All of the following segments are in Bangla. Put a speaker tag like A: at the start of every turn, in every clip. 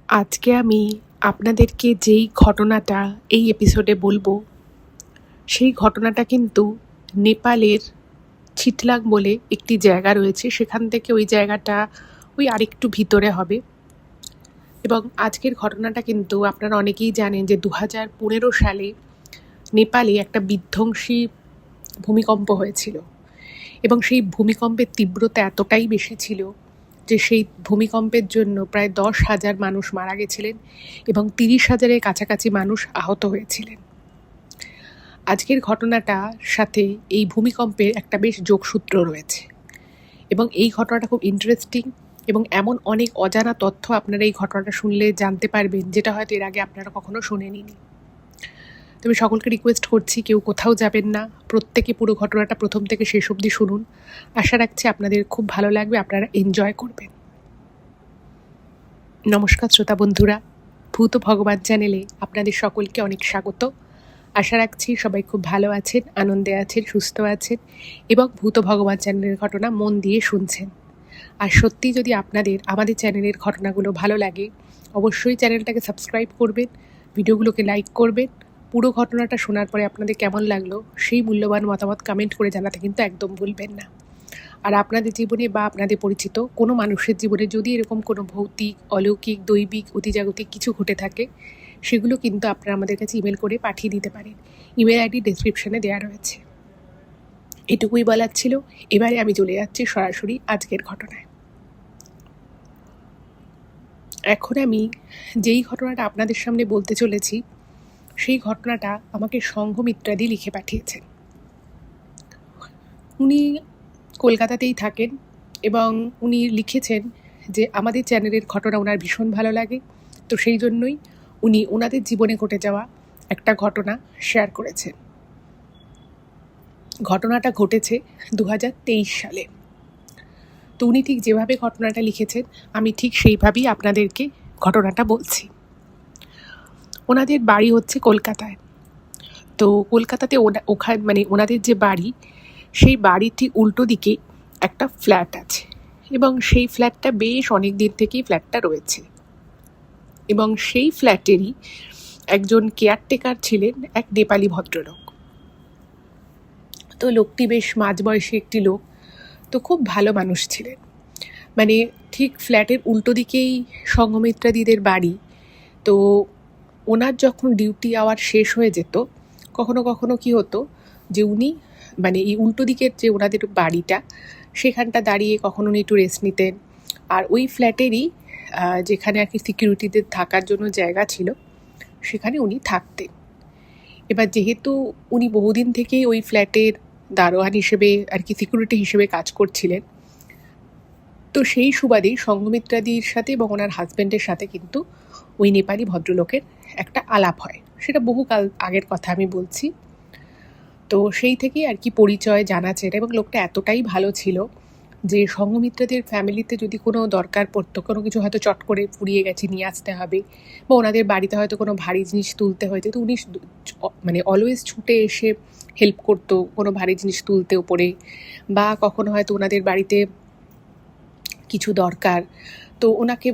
A: আজকে আমি আপনাদেরকে যেই ঘটনাটা এই এপিসোডে বলবো, সেই ঘটনাটা কিন্তু নেপালের চিটলাং বলে একটি জায়গা রয়েছে, সেখান থেকে ওই জায়গাটা আরেকটু ভিতরে হবে। এবং আজকের ঘটনাটা কিন্তু আপনারা অনেকেই জানেন যে 2015 সালে নেপালে একটা বিধ্বংসী ভূমিকম্প হয়েছিল, এবং সেই ভূমিকম্পের তীব্রতা এতটাই বেশি ছিল যে সেই ভূমিকম্পের জন্য প্রায় 10,000 মানুষ মারা গেছিলেন এবং 30,000-এর কাছাকাছি মানুষ আহত হয়েছিলেন। আজকের ঘটনাটার সাথে এই ভূমিকম্পের একটা বেশ যোগসূত্র রয়েছে, এবং এই ঘটনাটা খুব ইন্টারেস্টিং, এবং এমন অনেক অজানা তথ্য আপনারা এই ঘটনাটা শুনলে জানতে পারবেন, যেটা হয়তো এর আগে আপনারা কখনো শোনেননি। তবে সকলকে রিকোয়েস্ট করছি, কেউ কোথাও যাবেন না, প্রত্যেকে পুরো ঘটনাটা প্রথম থেকে শেষ অবধি শুনুন। আশা রাখছি আপনাদের খুব ভালো লাগবে, আপনারা এনজয় করবেন। নমস্কার শ্রোতা বন্ধুরা, ভূত ভগবান চ্যানেলে আপনাদের সকলকে অনেক স্বাগত। আশা রাখছি সবাই খুব ভালো আছেন, আনন্দে আছেন, সুস্থ আছেন এবং ভূত ভগবান চ্যানেলের ঘটনা মন দিয়ে শুনছেন। আর সত্যি যদি আপনাদের আমাদের চ্যানেলের ঘটনাগুলো ভালো লাগে, অবশ্যই চ্যানেলটাকে সাবস্ক্রাইব করবেন, ভিডিওগুলোকে লাইক করবেন। পুরো ঘটনাটা শোনার পরে আপনাদের কেমন লাগলো সেই মূল্যবান মতামত কমেন্ট করে জানাতে কিন্তু একদম ভুলবেন না। আর আপনাদের জীবনে বা আপনাদের পরিচিত কোনো মানুষের জীবনে যদি এরকম কোনো ভৌতিক, অলৌকিক, দৈবিক, অতিজাগতিক কিছু ঘটে থাকে, সেগুলো কিন্তু আপনারা আমাদের কাছে ইমেল করে পাঠিয়ে দিতে পারেন। ইমেল আইডি ডেসক্রিপশনে দেওয়া রয়েছে। এটুকুই বলার ছিল। এবারে আমি চলে যাচ্ছি সরাসরি আজকের ঘটনায়। এখন আমি যেই ঘটনাটা আপনাদের সামনে বলতে চলেছি, সেই ঘটনাটা আমাকে সংঘমিত্রাদি লিখে পাঠিয়েছেন। উনি কলকাতাতেই থাকেন এবং উনি লিখেছেন যে আমাদের চ্যানেলের ঘটনা ওনার ভীষণ ভালো লাগে, তো সেই জন্যই উনি ওনাদের জীবনে ঘটে যাওয়া একটা ঘটনা শেয়ার করেছেন। ঘটনাটা ঘটেছে 2023 সালে। তো উনি ঠিক যেভাবে ঘটনাটা লিখেছেন, আমি ঠিক সেইভাবেই আপনাদেরকে ঘটনাটা বলছি। ওনাদের বাড়ি হচ্ছে কলকাতায়। তো কলকাতাতে ওখানে ওনাদের যে বাড়ি, সেই বাড়ির ঠিক উল্টো দিকে একটা ফ্ল্যাট আছে, এবং সেই ফ্ল্যাটটা বেশ অনেক দিন থেকেই ফ্ল্যাটটা রয়েছে। এবং সেই ফ্ল্যাটেরই একজন কেয়ারটেকার ছিলেন এক নেপালি ভদ্রলোক। তো লোকটি বেশ মাঝবয়সী একটি লোক, তো খুব ভালো মানুষ ছিলেন। মানে ঠিক ফ্ল্যাটের উল্টো দিকেই সংঘমিত্রাদিদের বাড়ি। তো ওনার যখন ডিউটি আওয়ার শেষ হয়ে যেত, কখনো কখনো কি হতো যে উনি এই উল্টো দিকের যে ওনাদের বাড়িটা, সেখানটা দাঁড়িয়ে কখনো উনি একটু রেস্ট নিতেন। আর ওই ফ্ল্যাটেরই যেখানে আর কি সিকিউরিটিদের থাকার জন্য জায়গা ছিল, সেখানে উনি থাকতেন। এবার যেহেতু উনি বহুদিন থেকেই ওই ফ্ল্যাটের দারোয়ান হিসেবে আর কি সিকিউরিটি হিসেবে কাজ করছিলেন, তো সেই সুবাদেই সংঘমিত্রাদির সাথে এবং ওনার হাজব্যান্ডের সাথে কিন্তু ওই নেপালি ভদ্রলোকের একটা আলাপ হয়। সেটা বহুকাল আগের কথা আমি বলছি। তো সেই থেকেই আর কি পরিচয়, জানা চেনা, এবং লোকটা এতটাই ভালো ছিল যে সংঘমিত্রাদের ফ্যামিলিতে যদি কোনো দরকার পড়তো, কোনো কিছু হয়তো চট করে ফুরিয়ে গেছে, নিয়ে আসতে হবে, বা ওনাদের বাড়িতে হয়তো কোনো ভারী জিনিস তুলতে হয়েছে, তো উনি অলওয়েজ ছুটে এসে হেল্প করতো কোনো ভারী জিনিস তুলতে ওপরে, বা কখনো হয়তো ওনাদের বাড়িতে কিছু দরকার, তো ওনাকে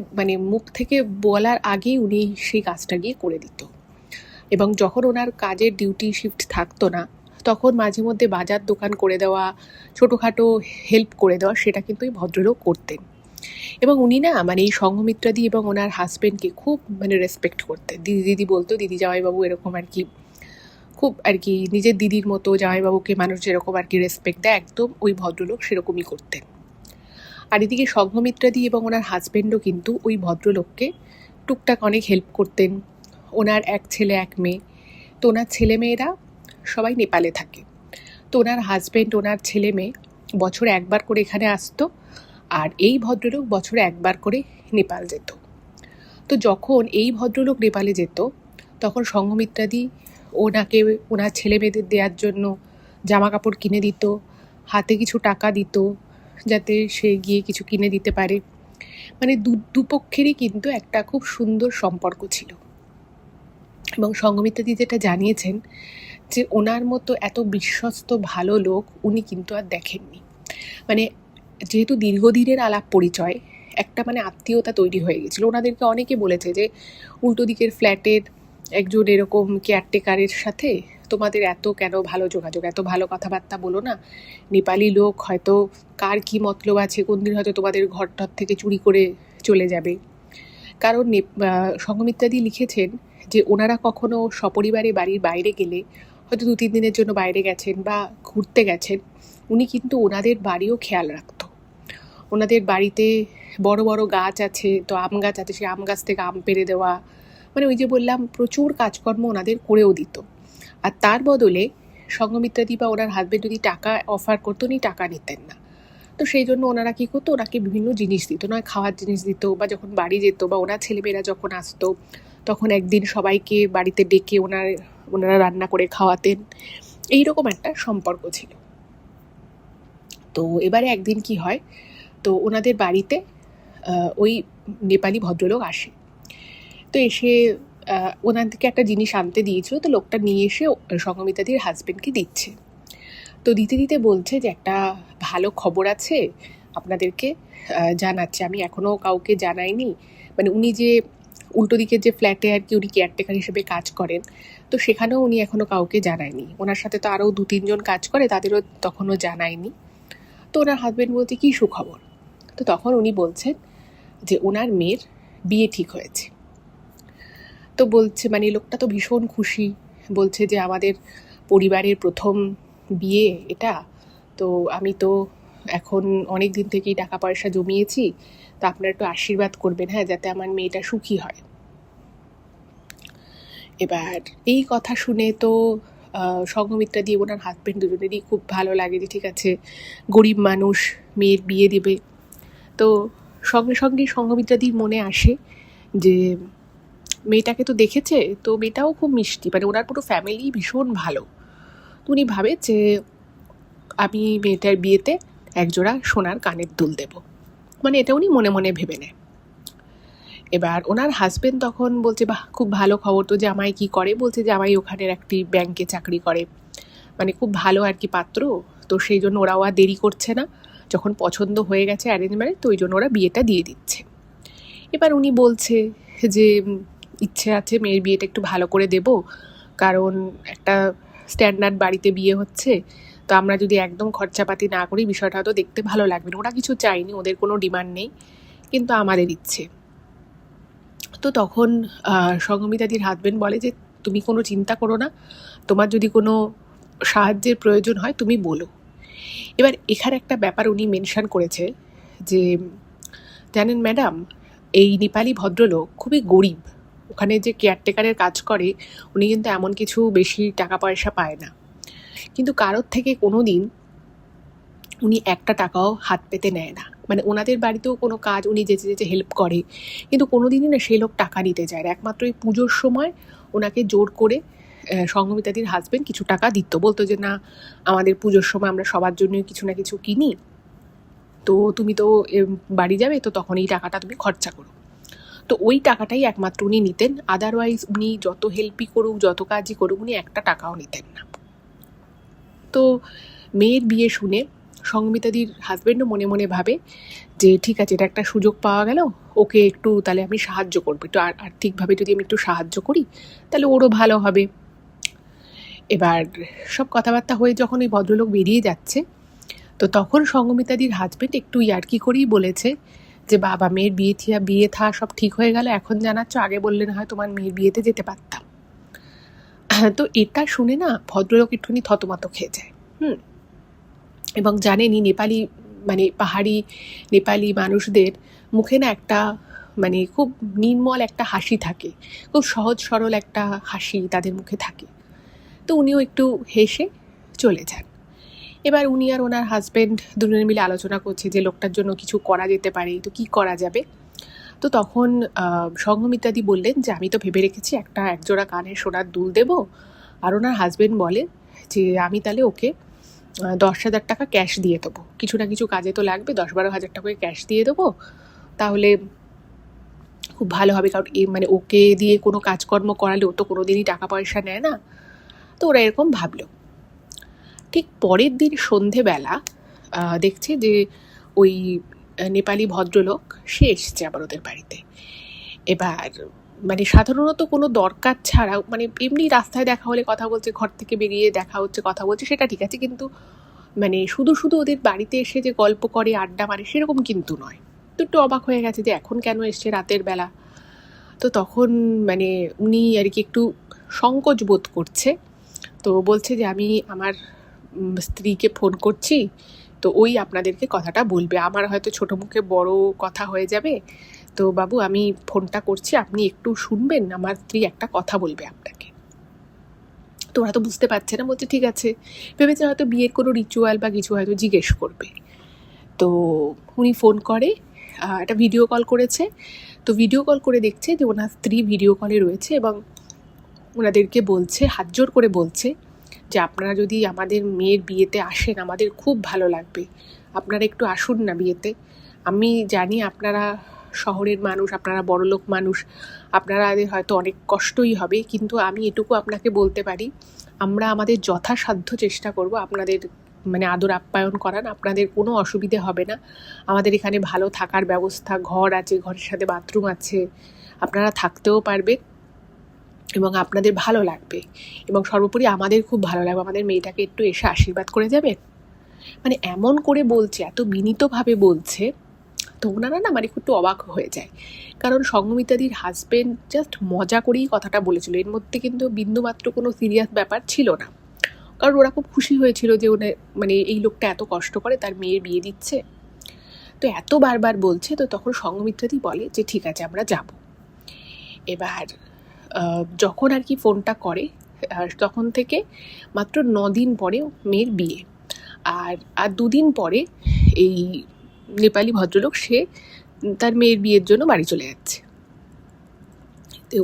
A: মুখ থেকে বলার আগেই উনি সেই কাজটা গিয়ে করে দিত। এবং যখন ওনার কাজের ডিউটি শিফট থাকতো না, তখন মাঝে মধ্যে বাজার দোকান করে দেওয়া, ছোটোখাটো হেল্প করে দেওয়া, সেটা কিন্তু এই ভদ্রলোক করতেন। এবং উনি না এই সংঘমিত্রাদি এবং ওনার হাজব্যান্ডকে খুব রেসপেক্ট করতেন। দিদি দিদি বলতো, দিদি জামাইবাবু, এরকম আর কি, খুব আর কি নিজের দিদির মতো জামাইবাবুকে মানুষ যেরকম আর কি রেসপেক্ট দেয়, একদম ওই ভদ্রলোক সেরকমই করতেন। আর এদিকে সংঘমিত্রাদি এবং ওনার হাজব্যান্ডও কিন্তু ওই ভদ্রলোককে টুকটাক অনেক হেল্প করতেন। ওনার এক ছেলে এক মেয়ে, তো ওনার ছেলে মেয়েরা সবাই নেপালে থাকে। তো ওনার হাজব্যান্ড, ওনার ছেলে মেয়ে বছরে একবার করে এখানে আসতো, আর এই ভদ্রলোক বছরে একবার করে নেপাল যেত। তো যখন এই ভদ্রলোক নেপালে যেত, তখন সংঘমিত্রাদি ওনাকে ওনার ছেলে মেয়েদের দেওয়ার জন্য জামা কাপড় কিনে দিত, হাতে কিছু টাকা দিত যাতে সে গিয়ে কিছু কিনে দিতে পারে। দুপক্ষেরই কিন্তু একটা খুব সুন্দর সম্পর্ক ছিল। এবং সংঘমিত্রাদি যেটা জানিয়েছেন, যে ওনার মতো এত বিশ্বস্ত ভালো লোক উনি কিন্তু আর দেখেননি। যেহেতু দীর্ঘদিনের আলাপ পরিচয়, একটা মানে আত্মীয়তা তৈরি হয়ে গেছিলো। ওনাদেরকে অনেকে বলেছে যে উল্টো দিকের ফ্ল্যাটের একজন এরকম কেয়ারটেকারের সাথে তোমাদের এত কেন ভালো যোগাযোগ, এত ভালো কথাবার্তা বলো না, নেপালি লোক হয়তো কার কী মতলব আছে, কোন দিন হয়তো তোমাদের ঘরটর থেকে চুরি করে চলে যাবে। কারণ সঙ্গমিত্রাদি লিখেছেন যে ওনারা কখনো সপরিবারে বাড়ির বাইরে গেলে, হয়তো 2-3 দিনের জন্য বাইরে গেছেন বা ঘুরতে গেছেন, উনি কিন্তু ওনাদের বাড়িও খেয়াল রাখতো। ওনাদের বাড়িতে বড় বড় গাছ আছে, তো আম গাছ আছে, সেই আম গাছ থেকে আম পেড়ে দেওয়া, মানে ওই যে বললাম প্রচুর কাজকর্ম ওনাদের করেও দিত। আর তার বদলে সঙ্গমিত্রাদি বা ওনার হাজবেন্ড যদি টাকা অফার করতো, উনি টাকা নিতেন না। তো সেই জন্য ওনারা কী করতো, ওনাকে বিভিন্ন জিনিস দিত, নয় খাওয়ার জিনিস দিত, বা যখন বাড়ি যেত বা ওনার ছেলেমেয়েরা যখন আসতো তখন একদিন সবাইকে বাড়িতে ডেকে ওনারা রান্না করে খাওয়াতেন। এইরকম একটা সম্পর্ক ছিল। তো এবারে একদিন কি হয়, তো ওনাদের বাড়িতে ওই নেপালি ভদ্রলোক আসে। তো এসে ওনাদেরকে একটা জিনিস আনতে দিয়েছিল, তো লোকটা নিয়ে এসে সঙ্গমিতাদির হাজবেন্ডকে দিচ্ছে। তো দিতে দিতে বলছে যে একটা ভালো খবর আছে আপনাদেরকে জানাচ্ছে, আমি এখনও কাউকে জানাইনি। মানে উনি যে উল্টো দিকের যে ফ্ল্যাটে আর কি উনি কেয়ারটেকার হিসেবে কাজ করেন, তো সেখানেও উনি এখনও কাউকে জানায়নি। ওনার সাথে তো আরও 2-3 জন কাজ করে, তাদেরও তখনও জানায়নি। তো ওনার হাজবেন্ড বলছে কী সুখবর। তো তখন উনি বলছেন যে ওনার মেয়ের বিয়ে ঠিক হয়েছে। তো বলছে মানে লোকটা তো ভীষণ খুশি, বলছে যে আমাদের পরিবারের প্রথম বিয়ে এটা, তো আমি তো এখন অনেক দিন থেকেই টাকা পয়সা জমিয়েছি, তো আপনারা একটু আশীর্বাদ করবেন, হ্যাঁ, যাতে আমার মেয়েটা সুখী হয়। এবার এই কথা শুনে তো সঙ্গমিত্রা দিয়ে ওনার হাজবেন্ড দুজনেরই খুব ভালো লাগে যে ঠিক আছে, গরিব মানুষ মেয়ের বিয়ে দেবে। তো সঙ্গে সঙ্গে সঙ্গমিত্রাদির মনে আসে যে মেয়েটাকে তো দেখেছে, তো মেয়েটাও খুব মিষ্টি, মানে ওনার পুরো ফ্যামিলি ভীষণ ভালো। তো উনি ভাবে যে আমি মেয়েটার বিয়েতে একজোড়া সোনার কানের দুল দেব, মানে এটা উনি মনে মনে ভেবে নেয়। এবার ওনার হাজবেন্ড তখন বলছে বাহ, খুব ভালো খবর, তো জামাই কি করে, বলছে জামাই ওখানের একটি ব্যাংকে চাকরি করে, মানে খুব ভালো আর কি পাত্র, তো সেই জন্য ওরাও আর দেরি করছে না, যখন পছন্দ হয়ে গেছে অ্যারেঞ্জ ম্যারেজ, তো ওই জন্য ওরা বিয়েটা দিয়ে দিচ্ছে। এবার উনি বলছে যে ইচ্ছে আছে মেয়ের বিয়েটা একটু ভালো করে দেব, কারণ একটা স্ট্যান্ডার্ড বাড়িতে বিয়ে হচ্ছে, তো আমরা যদি একদম খরচাপাতি না করি বিষয়টা হয়তো দেখতে ভালো লাগবে না। ওরা কিছু চায়নি, ওদের কোনো ডিমান্ড নেই, কিন্তু আমাদের ইচ্ছে। তো তখন সঙ্গমিতাদির হাজবেন্ড বলে যে তুমি কোনো চিন্তা করো না, তোমার যদি কোনো সাহায্যের প্রয়োজন হয় তুমি বলো। এবার এখানে একটা ব্যাপার উনি মেনশন করেছে যে জানেন ম্যাডাম, এই নেপালি ভদ্রলোক খুবই গরিব, ওখানে যে কেয়ারটেকারের কাজ করে উনি কিন্তু এমন কিছু বেশি টাকা পয়সা পায় না, কিন্তু কারোর থেকে কোনো দিন উনি একটা টাকাও হাত পেতে নেয় না। মানে ওনাদের বাড়িতেও কোনো কাজ উনি যেচে যেচে হেল্প করে, কিন্তু কোনো দিনই না সেই লোক টাকা নিতে যায় না। একমাত্র এই পুজোর সময় ওনাকে জোর করে সঙ্গমিতাদির হাজবেন্ড কিছু টাকা দিত, বলতো যে না, আমাদের পুজোর সময় আমরা সবার জন্য কিছু না কিছু কিনি, তো তুমি তো বাড়ি যাবে, তো তখন এই টাকাটা তুমি খরচা করো। তো ওই টাকাটাই একমাত্র উনি নিতেন, আদারওয়াইজ উনি যত হেল্পই করুক, যত কাজই করুক, উনি একটা টাকাও নিতেন না। তো মেয়ের বিয়ে শুনে সঙ্গমিতাদির হাজবেন্ডও মনে মনে ভাবে যে ঠিক আছে, এটা একটা সুযোগ পাওয়া গেল, ওকে একটু তাহলে আমি সাহায্য করবো, একটু আর্থিকভাবে যদি আমি একটু সাহায্য করি তাহলে ওরও ভালো হবে। এবার সব কথাবার্তা হয়ে যখন ওই ভদ্রলোক বেরিয়ে যাচ্ছে, তো তখন সঙ্গমিতাদির হাজবেন্ড একটু ইয়ার্কি করেই বলেছে যে বাবা, মেয়ের বিয়ে থা সব ঠিক হয়ে গেল, এখন জানাচ্ছ, আগে বললে না হয় তোমার মেয়ের বিয়েতে যেতে পারতাম। তো এটা শুনে না ভদ্রলোক একটুখানি থতমত খেয়ে যায়। এবং জানেনই নেপালি মানে পাহাড়ি নেপালি মানুষদের মুখে না একটা মানে খুব নির্মল একটা হাসি থাকে, খুব সহজ সরল একটা হাসি তাদের মুখে থাকে। তো উনিও একটু হেসে চলে যান। এবার উনি আর ওনার হাজবেন্ড দুজনে মিলে আলোচনা করছে যে লোকটার জন্য কিছু করা যেতে পারে, তো কি করা যাবে। তো তখন সঙ্গমিতাদি বললেন যে আমি তো ভেবে রেখেছি একটা একজোড়া কানের সোনার দুল দেব। আর ওনার হাজবেন্ড বলে যে আমি তাহলে ওকে 10,000 টাকা ক্যাশ দিয়ে দেবো, কিছু না কিছু কাজে তো লাগবে, 10-12 হাজার টাকা ক্যাশ দিয়ে দেবো, তাহলে খুব ভালো হবে। কারণ মানে ওকে দিয়ে কোনো কাজকর্ম করালে ও তো কোনো দিনই টাকা পয়সা নেয় না। তো ওরা এরকম ভাবলো। ঠিক পরের দিন সন্ধেবেলা দেখছে যে ওই নেপালি ভদ্রলোক সে এসছে আবার ওদের বাড়িতে। এবার মানে সাধারণত কোনো দরকার ছাড়াও মানে এমনি রাস্তায় দেখা হলে কথা বলছে, ঘর থেকে বেরিয়ে দেখা হচ্ছে কথা বলছে, সেটা ঠিক আছে, কিন্তু মানে শুধু শুধু ওদের বাড়িতে এসে যে গল্প করে আড্ডা মারে সেরকম কিন্তু নয়। তো একটু অবাক হয়ে গেছে যে এখন কেন এসছে রাতের বেলা। তো তখন মানে উনি আর কি একটু সংকোচ বোধ করছে। তো বলছে যে আমি আমার স্ত্রীকে ফোন করছি, তো ওই আপনাদেরকে কথাটা বলবে, আমার হয়তো ছোটো মুখে বড় কথা হয়ে যাবে, তো বাবু আমি ফোনটা করছি, আপনি একটু শুনবেন, আমার স্ত্রী একটা কথা বলবে আপনাকে। তো ওরা তো বুঝতে পারছে না, বলছে ঠিক আছে, ভেবেছে হয়তো বিয়ের কোনো রিচুয়াল বা কিছু হয়তো জিজ্ঞেস করবে। তো উনি ফোন করে, একটা ভিডিও কল করেছে। তো ভিডিও কল করে দেখছে যে ওনার স্ত্রী ভিডিও কলে রয়েছে এবং ওনাদেরকে বলছে, হাত জোর করে বলছে যে আপনারা যদি আমাদের মেয়ের বিয়েতে আসেন আমাদের খুব ভালো লাগবে, আপনারা একটু আসুন না বিয়েতে। আমি জানি আপনারা শহরের মানুষ, আপনারা বড়লোক মানুষ, আপনাদের হয়তো অনেক কষ্টই হবে, কিন্তু আমি এটুকু আপনাকে বলতে পারি আমরা আমাদের যথাসাধ্য চেষ্টা করব আপনাদের মানে আদর আপ্যায়ন করান, আপনাদের কোনো অসুবিধে হবে না। আমাদের এখানে ভালো থাকার ব্যবস্থা, ঘর আছে, ঘরের সাথে বাথরুম আছে, আপনারা থাকতেও পারবেন এবং আপনাদের ভালো লাগবে, এবং সর্বোপরি আমাদের খুব ভালো লাগবে, আমাদের মেয়েটাকে একটু এসে আশীর্বাদ করে যাবেন। মানে এমন করে বলছে, এত বিনীতভাবে বলছে। তো ওনারা না মানে একটু অবাক হয়ে যায়, কারণ সঙ্গমিতাদির হাজবেন্ড জাস্ট মজা করেই কথাটা বলেছিল, এর মধ্যে কিন্তু বিন্দুমাত্র কোনো সিরিয়াস ব্যাপার ছিল না। কারণ ওরা খুব খুশি হয়েছিল যে মানে এই লোকটা এত কষ্ট করে তার মেয়ের বিয়ে দিচ্ছে। তো এত বারবার বলছে, তো তখন সঙ্গমিত্রাদি বলে যে ঠিক আছে আমরা যাব। এবার যখন আর কি ফোনটা করে তখন থেকে মাত্র 9 দিন পরে মেয়ের বিয়ে, আর 2 দিন পরে এই নেপালি ভদ্রলোক সে তার মেয়ের বিয়ের জন্য বাড়ি চলে যাচ্ছে। তো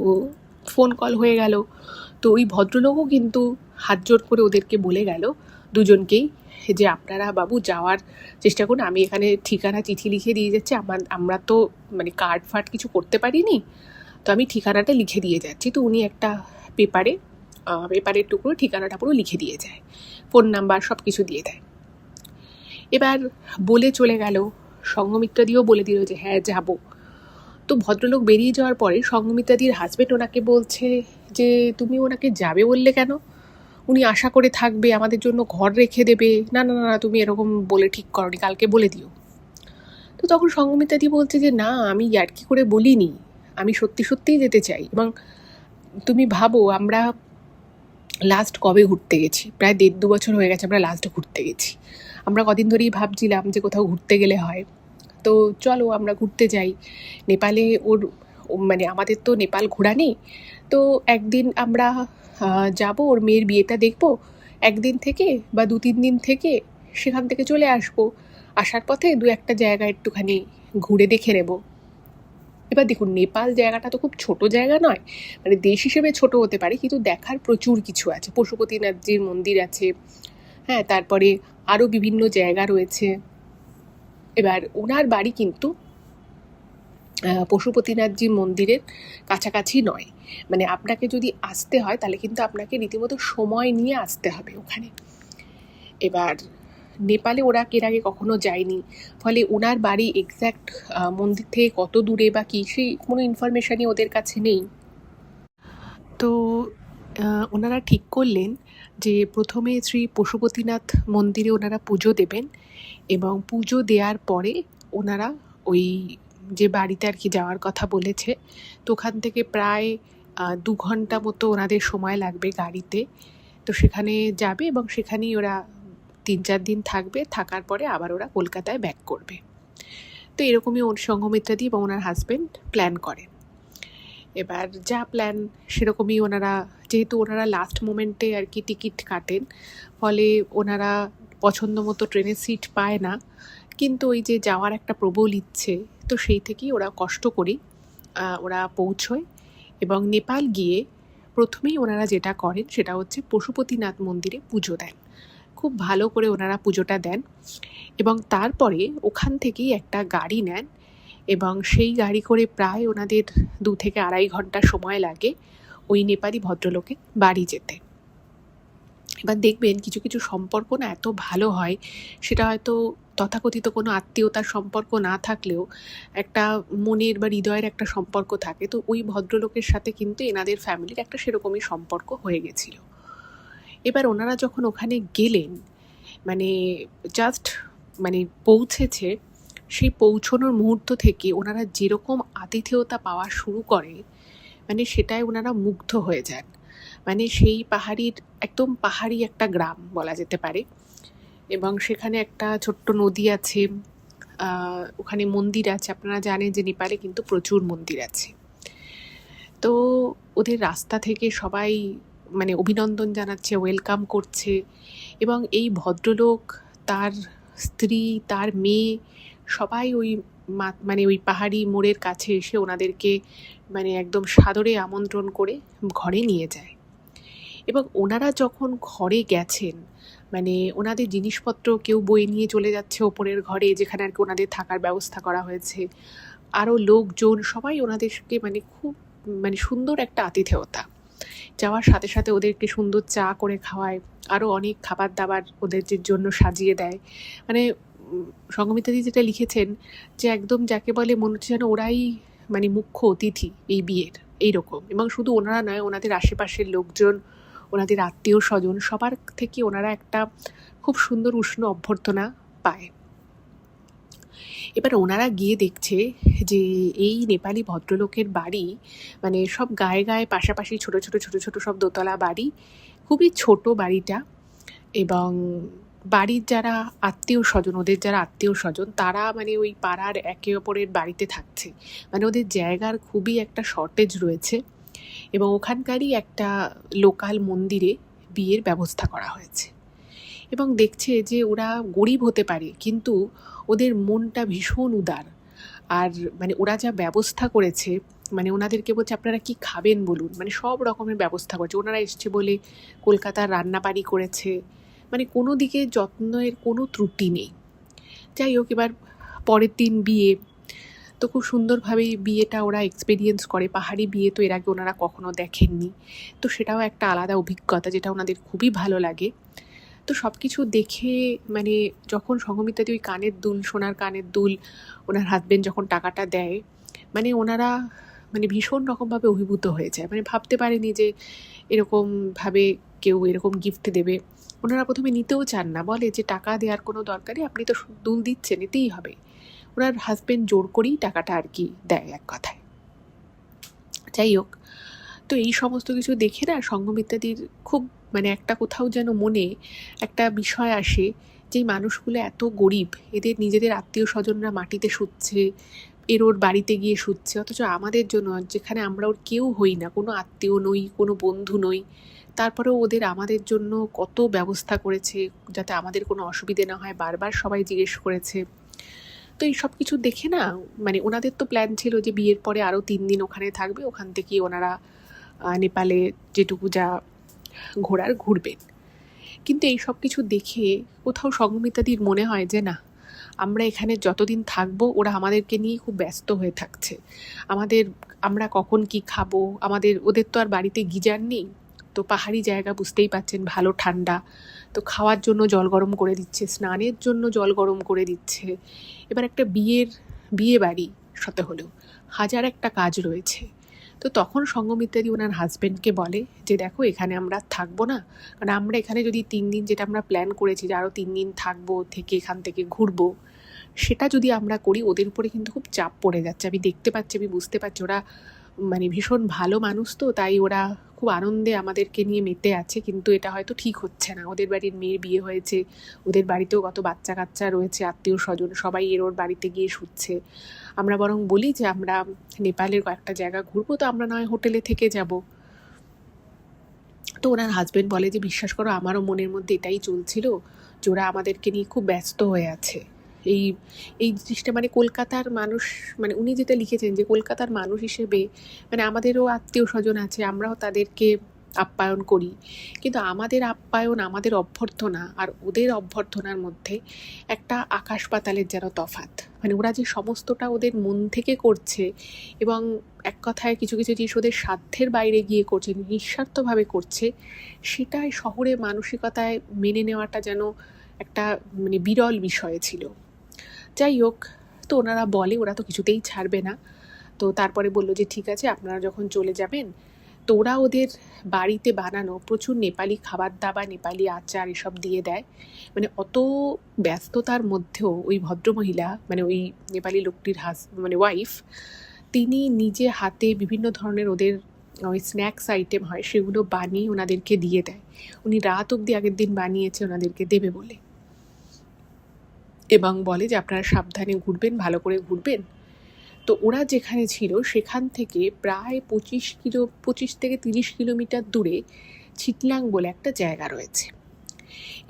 A: ফোন কল হয়ে গেল। তো ওই ভদ্রলোকও কিন্তু হাত জোর করে ওদেরকে বলে গেল দুজনকেই যে আপনারা বাবু যাওয়ার চেষ্টা করুন, আমি এখানে ঠিকানা চিঠি লিখে দিয়ে যাচ্ছি, আমরা তো কার্ড ফার্ড কিছু করতে পারিনি, তো আমি ঠিকানাটা লিখে দিয়ে যাচ্ছি। তো উনি একটা পেপারের টুকরো ঠিকানাটা পুরো লিখে দিয়ে যায়, ফোন নাম্বার সব কিছু দিয়ে দেয়। এবার বলে চলে গেল, সঙ্গমিত্রাদিও বলে দিল যে হ্যাঁ যাব। তো ভদ্রলোক বেরিয়ে যাওয়ার পরে সঙ্গমিত্রাদির হাজবেন্ড ওনাকে বলছে যে তুমি ওনাকে যাবে বললে কেন, উনি আশা করে থাকবে, আমাদের জন্য ঘর রেখে দেবে, না না না তুমি এরকম বলে ঠিক করনি, কালকে বলে দিও। তো তখন সঙ্গমিত্রাদি বলছে যে না আমি ইয়ার্কি করে বলিনি, আমি সত্যি সত্যিই যেতে চাই। এবং তুমি ভাবো আমরা লাস্ট কবে ঘুরতে গেছি, প্রায় 1.5-2 বছর হয়ে গেছে আমরা লাস্ট ঘুরতে গেছি। আমরা কদিন ধরেই ভাবছিলাম যে কোথাও ঘুরতে গেলে হয়, তো চলো আমরা ঘুরতে যাই নেপালে। আমাদের তো নেপাল ঘোরা নেই, তো একদিন আমরা যাব, ওর মেয়ের বিয়েটা দেখব, একদিন থেকে বা 2-3 দিন থেকে সেখান থেকে চলে আসবো, আসার পথে 2-1টা জায়গা একটুখানি ঘুরে দেখে নেব। এবার দেখুন নেপাল জায়গাটা তো খুব ছোট জায়গা নয়, দেশ হিসেবে ছোট হতে পারে, কিন্তু দেখার প্রচুর কিছু আছে, পশুপতিনাথজির মন্দির আছে, হ্যাঁ, তারপরে আরও বিভিন্ন জায়গা রয়েছে। এবার ওনার বাড়ি কিন্তু পশুপতিনাথজি মন্দিরের কাছাকাছি নয়, আপনাকে যদি আসতে হয় তাহলে কিন্তু আপনাকে রীতিমতো সময় নিয়ে আসতে হবে ওখানে। এবার নেপালে ওরা এর আগে কখনো যায়নি, ফলে ওনার বাড়ি এক্স্যাক্ট মন্দির থেকে কত দূরে বা কী সেই কোনো ইনফরমেশানই ওদের কাছে নেই। তো ওনারা ঠিক করলেন যে প্রথমে শ্রী পশুপতিনাথ মন্দিরে ওনারা পুজো দেবেন, এবং পুজো দেওয়ার পরে ওনারা ওই যে বাড়িতে আর কি যাওয়ার কথা বলেছে, তো ওখান থেকে প্রায় 2 ঘন্টা মতো ওনাদের সময় লাগবে গাড়িতে। তো সেখানে যাবে এবং সেখানেই ওরা 3-4 দিন থাকবে, থাকার পরে আবার ওরা কলকাতায় ব্যাক করবে। তো এরকমই সঙ্গমিত্রাদি এবং ওনার হাজবেন্ড প্ল্যান করেন। এবার যা প্ল্যান সেরকমই ওনারা, যেহেতু ওনারা লাস্ট মোমেন্টে আর কি টিকিট কাটেন, ফলে ওনারা পছন্দ মতো ট্রেনের সিট পায় না, কিন্তু ওই যে যাওয়ার একটা প্রবল ইচ্ছে, তো সেই থেকেই ওরা কষ্ট করেই ওরা পৌঁছয়। এবং নেপাল গিয়ে প্রথমেই ওনারা যেটা করেন সেটা হচ্ছে পশুপতিনাথ মন্দিরে পুজো দেন, খুব ভালো করে ওনারা পুজোটা দেন, এবং তারপরে ওখান থেকেই একটা গাড়ি নেন, এবং সেই গাড়ি করে প্রায় ওনাদের 2 থেকে 2.5 ঘন্টা সময় লাগে ওই নেপালি ভদ্রলোকের বাড়ি যেতে। এবার দেখবেন কিছু কিছু সম্পর্ক না এত ভালো হয়, সেটা হয়তো তথাকথিত কোনো আত্মীয়তার সম্পর্ক না থাকলেও একটা মনের বা হৃদয়ের একটা সম্পর্ক থাকে। তো ওই ভদ্রলোকের সাথে কিন্তু এনাদের ফ্যামিলির একটা সেরকমই সম্পর্ক হয়ে গেছিল। এবার ওনারা যখন ওখানে গেলেন, মানে জাস্ট মানে পৌঁছেছে, সেই পৌঁছনোর মুহূর্ত থেকে ওনারা যেরকম আতিথেয়তা পাওয়া শুরু করে, মানে সেটায় ওনারা মুগ্ধ হয়ে যান। মানে সেই পাহাড়ির একদম পাহাড়ি একটা গ্রাম বলা যেতে পারে, এবং সেখানে একটা ছোট্ট নদী আছে, ওখানে মন্দির আছে। আপনারা জানেন যে নেপালে কিন্তু প্রচুর মন্দির আছে। তো ওদের রাস্তা থেকে সবাই মানে অভিনন্দন জানাচ্ছে, ওয়েলকাম করছে, এবং এই ভদ্রলোক, তার স্ত্রী, তার মেয়ে সবাই ওই মানে ওই পাহাড়ি মোড়ের কাছে এসে ওনাদেরকে মানে একদম সাদরে আমন্ত্রণ করে ঘরে নিয়ে যায়। এবং ওনারা যখন ঘরে গেছেন, মানে ওনাদের জিনিসপত্র কেউ বয়ে নিয়ে চলে যাচ্ছে ওপরের ঘরে, যেখানে আর কি ওনাদের থাকার ব্যবস্থা করা হয়েছে। আরও লোকজন সবাই ওনাদেরকে মানে খুব মানে সুন্দর একটা আতিথেয়তা। যাওয়ার সাথে সাথে ওদেরকে সুন্দর চা করে খাওয়ায়, আরও অনেক খাবার দাবার ওদের জন্য সাজিয়ে দেয়। মানে সঙ্গমিতাদি যেটা লিখেছেন যে একদম যাকে বলে মনে হচ্ছে যেন ওরাই মানে মুখ্য অতিথি এই বিয়ের, এইরকম। এবং শুধু ওনারা নয়, ওনাদের আশেপাশের লোকজন, ওনাদের আত্মীয় স্বজন সবার থেকে ওনারা একটা খুব সুন্দর উষ্ণ অভ্যর্থনা পায়। এবার ওনারা গিয়ে দেখছে যে এই নেপালি ভদ্রলোকের বাড়ি মানে সব গায়ে গায়ে পাশাপাশি ছোট ছোট ছোট ছোট সব দোতলা বাড়ি, খুবই ছোট বাড়িটা। এবং বাড়ির যারা আত্মীয় স্বজন, ওদের যারা আত্মীয় স্বজন, তারা মানে ওই পাড়ার একে অপরের বাড়িতে থাকছে। মানে ওদের জায়গার খুবই একটা শর্টেজ রয়েছে, এবং ওখানকারই একটা লোকাল মন্দিরে বিয়ের ব্যবস্থা করা হয়েছে। এবং দেখছে যে ওরা গরিব হতে পারে, কিন্তু ওদের মনটা ভীষণ উদার। আর মানে ওরা যা ব্যবস্থা করেছে, মানে ওনাদেরকে বলছে আপনারা কি খাবেন বলুন, মানে সব রকমের ব্যবস্থা করেছে। ওনারা এসছে বলে কলকাতার রান্নাবাড়ি করেছে, মানে কোনো দিকে যত্নের কোনো ত্রুটি নেই। যাই হোক, এবার পরের দিন বিয়ে, তো খুব সুন্দরভাবেই বিয়েটা ওরা এক্সপিরিয়েন্স করে। পাহাড়ি বিয়ে তো এর আগে ওনারা কখনো দেখেননি, তো সেটাও একটা আলাদা অভিজ্ঞতা, যেটা ওনাদের খুবই ভালো লাগে। তো সব কিছু দেখে মানে যখন সঙ্গমিতাদি ওই কানের দুল, সোনার কানের দুল ওনার হাজবেন্ড যখন টাকাটা দেয়, মানে ওনারা মানে ভীষণ রকমভাবে অভিভূত হয়ে যায়। মানে ভাবতে পারেনি যে এরকমভাবে কেউ এরকম গিফট দেবে। ওনারা প্রথমে নিতেও চান না, বলে যে টাকা দেওয়ার কোনো দরকারই, আপনি তো দুল দিচ্ছেন, নিতেই হবে। ওনার হাজবেন্ড জোর করেই টাকাটা আর কি দেয় এক কথায়। যাই হোক, তো এই সমস্ত কিছু দেখে না সঙ্গমিত্রাদির খুব মানে একটা কোথাও যেন মনে একটা বিষয় আসে, যে মানুষগুলো এত গরিব, এদের নিজেদের আত্মীয় স্বজনরা মাটিতে শুচ্ছে, এর ওর বাড়িতে গিয়ে শুচ্ছে, অথচ আমাদের জন্য, যেখানে আমরা ওর কেউ হই না, কোনো আত্মীয় নই, কোনো বন্ধু নই, তারপরেও ওদের আমাদের জন্য কত ব্যবস্থা করেছে যাতে আমাদের কোনো অসুবিধে না হয়, বারবার সবাই জিজ্ঞেস করেছে। তো এই সব কিছু দেখে না মানে ওনাদের তো প্ল্যান ছিল যে বিয়ের পরে আরও 3 দিন ওখানে থাকবে, ওখান থেকেই ওনারা নেপালে যেটুকু যা ঘোরার ঘুরবেন। কিন্তু এই সব কিছু দেখে কোথাও সঙ্গমিতাদির মনে হয় যে না, আমরা এখানে যতদিন থাকবো ওরা আমাদেরকে নিয়ে খুব ব্যস্ত হয়ে থাকছে। আমরা কখন কি খাবো, ওদের তো আর বাড়িতে গিজার নেই, তো পাহাড়ি জায়গা বুঝতেই পাচ্ছেন, ভালো ঠান্ডা, তো খাওয়ার জন্য জল গরম করে দিচ্ছে, স্নানের জন্য জল গরম করে দিচ্ছে। এবার একটা বিয়ে বাড়ি সাথে হলেও হাজার একটা কাজ রয়েছে। তো তখন সঙ্গমিত্রাদি ওনার হাজব্যান্ডকে বলে যে দেখো, এখানে আমরা থাকবো না, কারণ আমরা এখানে যদি 3 দিন, যেটা আমরা প্ল্যান করেছি যে আরও 3 দিন থাকবো, থেকে এখান থেকে ঘুরবো, সেটা যদি আমরা করি ওদের উপরে কিন্তু খুব চাপ পড়ে যাচ্ছে। আমি দেখতে পাচ্ছি, আমি বুঝতে পারছি, ওরা মানে ভীষণ ভালো মানুষ, তো তাই ওরা খুব আনন্দে আমাদেরকে নিয়ে মেতে আছে, কিন্তু এটা হয়তো ঠিক হচ্ছে না। ওদের বাড়ির মেয়ের বিয়ে হয়েছে, ওদের বাড়িতেও কত বাচ্চা কাচ্চা রয়েছে, আত্মীয় স্বজন সবাই এর ওর বাড়িতে গিয়ে শুচ্ছে। আমরা বরং বলি যে আমরা নেপালের কয়েকটা জায়গা ঘুরবো, তো আমরা নয় হোটেলে থেকে যাব। তো ওনার হাজব্যান্ড বলে যে বিশ্বাস করো, আমারও মনের মধ্যে এটাই চলছিল যে ওরা আমাদেরকে নিয়ে খুব ব্যস্ত হয়ে আছে। এই এই জিনিসটা মানে কলকাতার মানুষ, মানে উনি যেটা লিখেছেন যে কলকাতার মানুষ হিসেবে মানে আমাদেরও আত্মীয় স্বজন আছে, আমরাও তাদেরকে আপ্যায়ন করি, কিন্তু আমাদের আপ্যায়ন, আমাদের অভ্যর্থনা আর ওদের অভ্যর্থনার মধ্যে একটা আকাশ পাতালের যেন তফাৎ। মানে ওরা যে সমস্তটা ওদের মন থেকে করছে এবং এক কথায় কিছু কিছু জিনিস ওদের সাধ্যের বাইরে গিয়ে করছে, নিঃস্বার্থভাবে করছে, সেটাই শহরে মানসিকতায় মেনে নেওয়াটা যেন একটা মানে বিরল বিষয় ছিল। যাই হোক, তো ওনারা বলে ওরা তো কিছুতেই ছাড়বে না। তো তারপরে বললো যে ঠিক আছে, আপনারা যখন চলে যাবেন, তো ওরা ওদের বাড়িতে বানানো প্রচুর নেপালি খাবার দাবার, নেপালি আচার এসব দিয়ে দেয়। মানে অত ব্যস্ততার মধ্যেও ওই ভদ্রমহিলা, মানে ওই নেপালি লোকটির মানে ওয়াইফ, তিনি নিজে হাতে বিভিন্ন ধরনের ওদের ওই স্ন্যাক্স আইটেম হয় সেগুলো বানিয়ে ওনাদেরকে দিয়ে দেয়। উনি রাত অবধি আগের দিন বানিয়েছে ওনাদেরকে দেবে বলে, এবং বলে যে আপনারা সাবধানে ঘুরবেন, ভালো করে ঘুরবেন। তো ওরা যেখানে ছিল সেখান থেকে প্রায় 25 থেকে 30 কিলোমিটার দূরে চিটলাং বলে একটা জায়গা রয়েছে।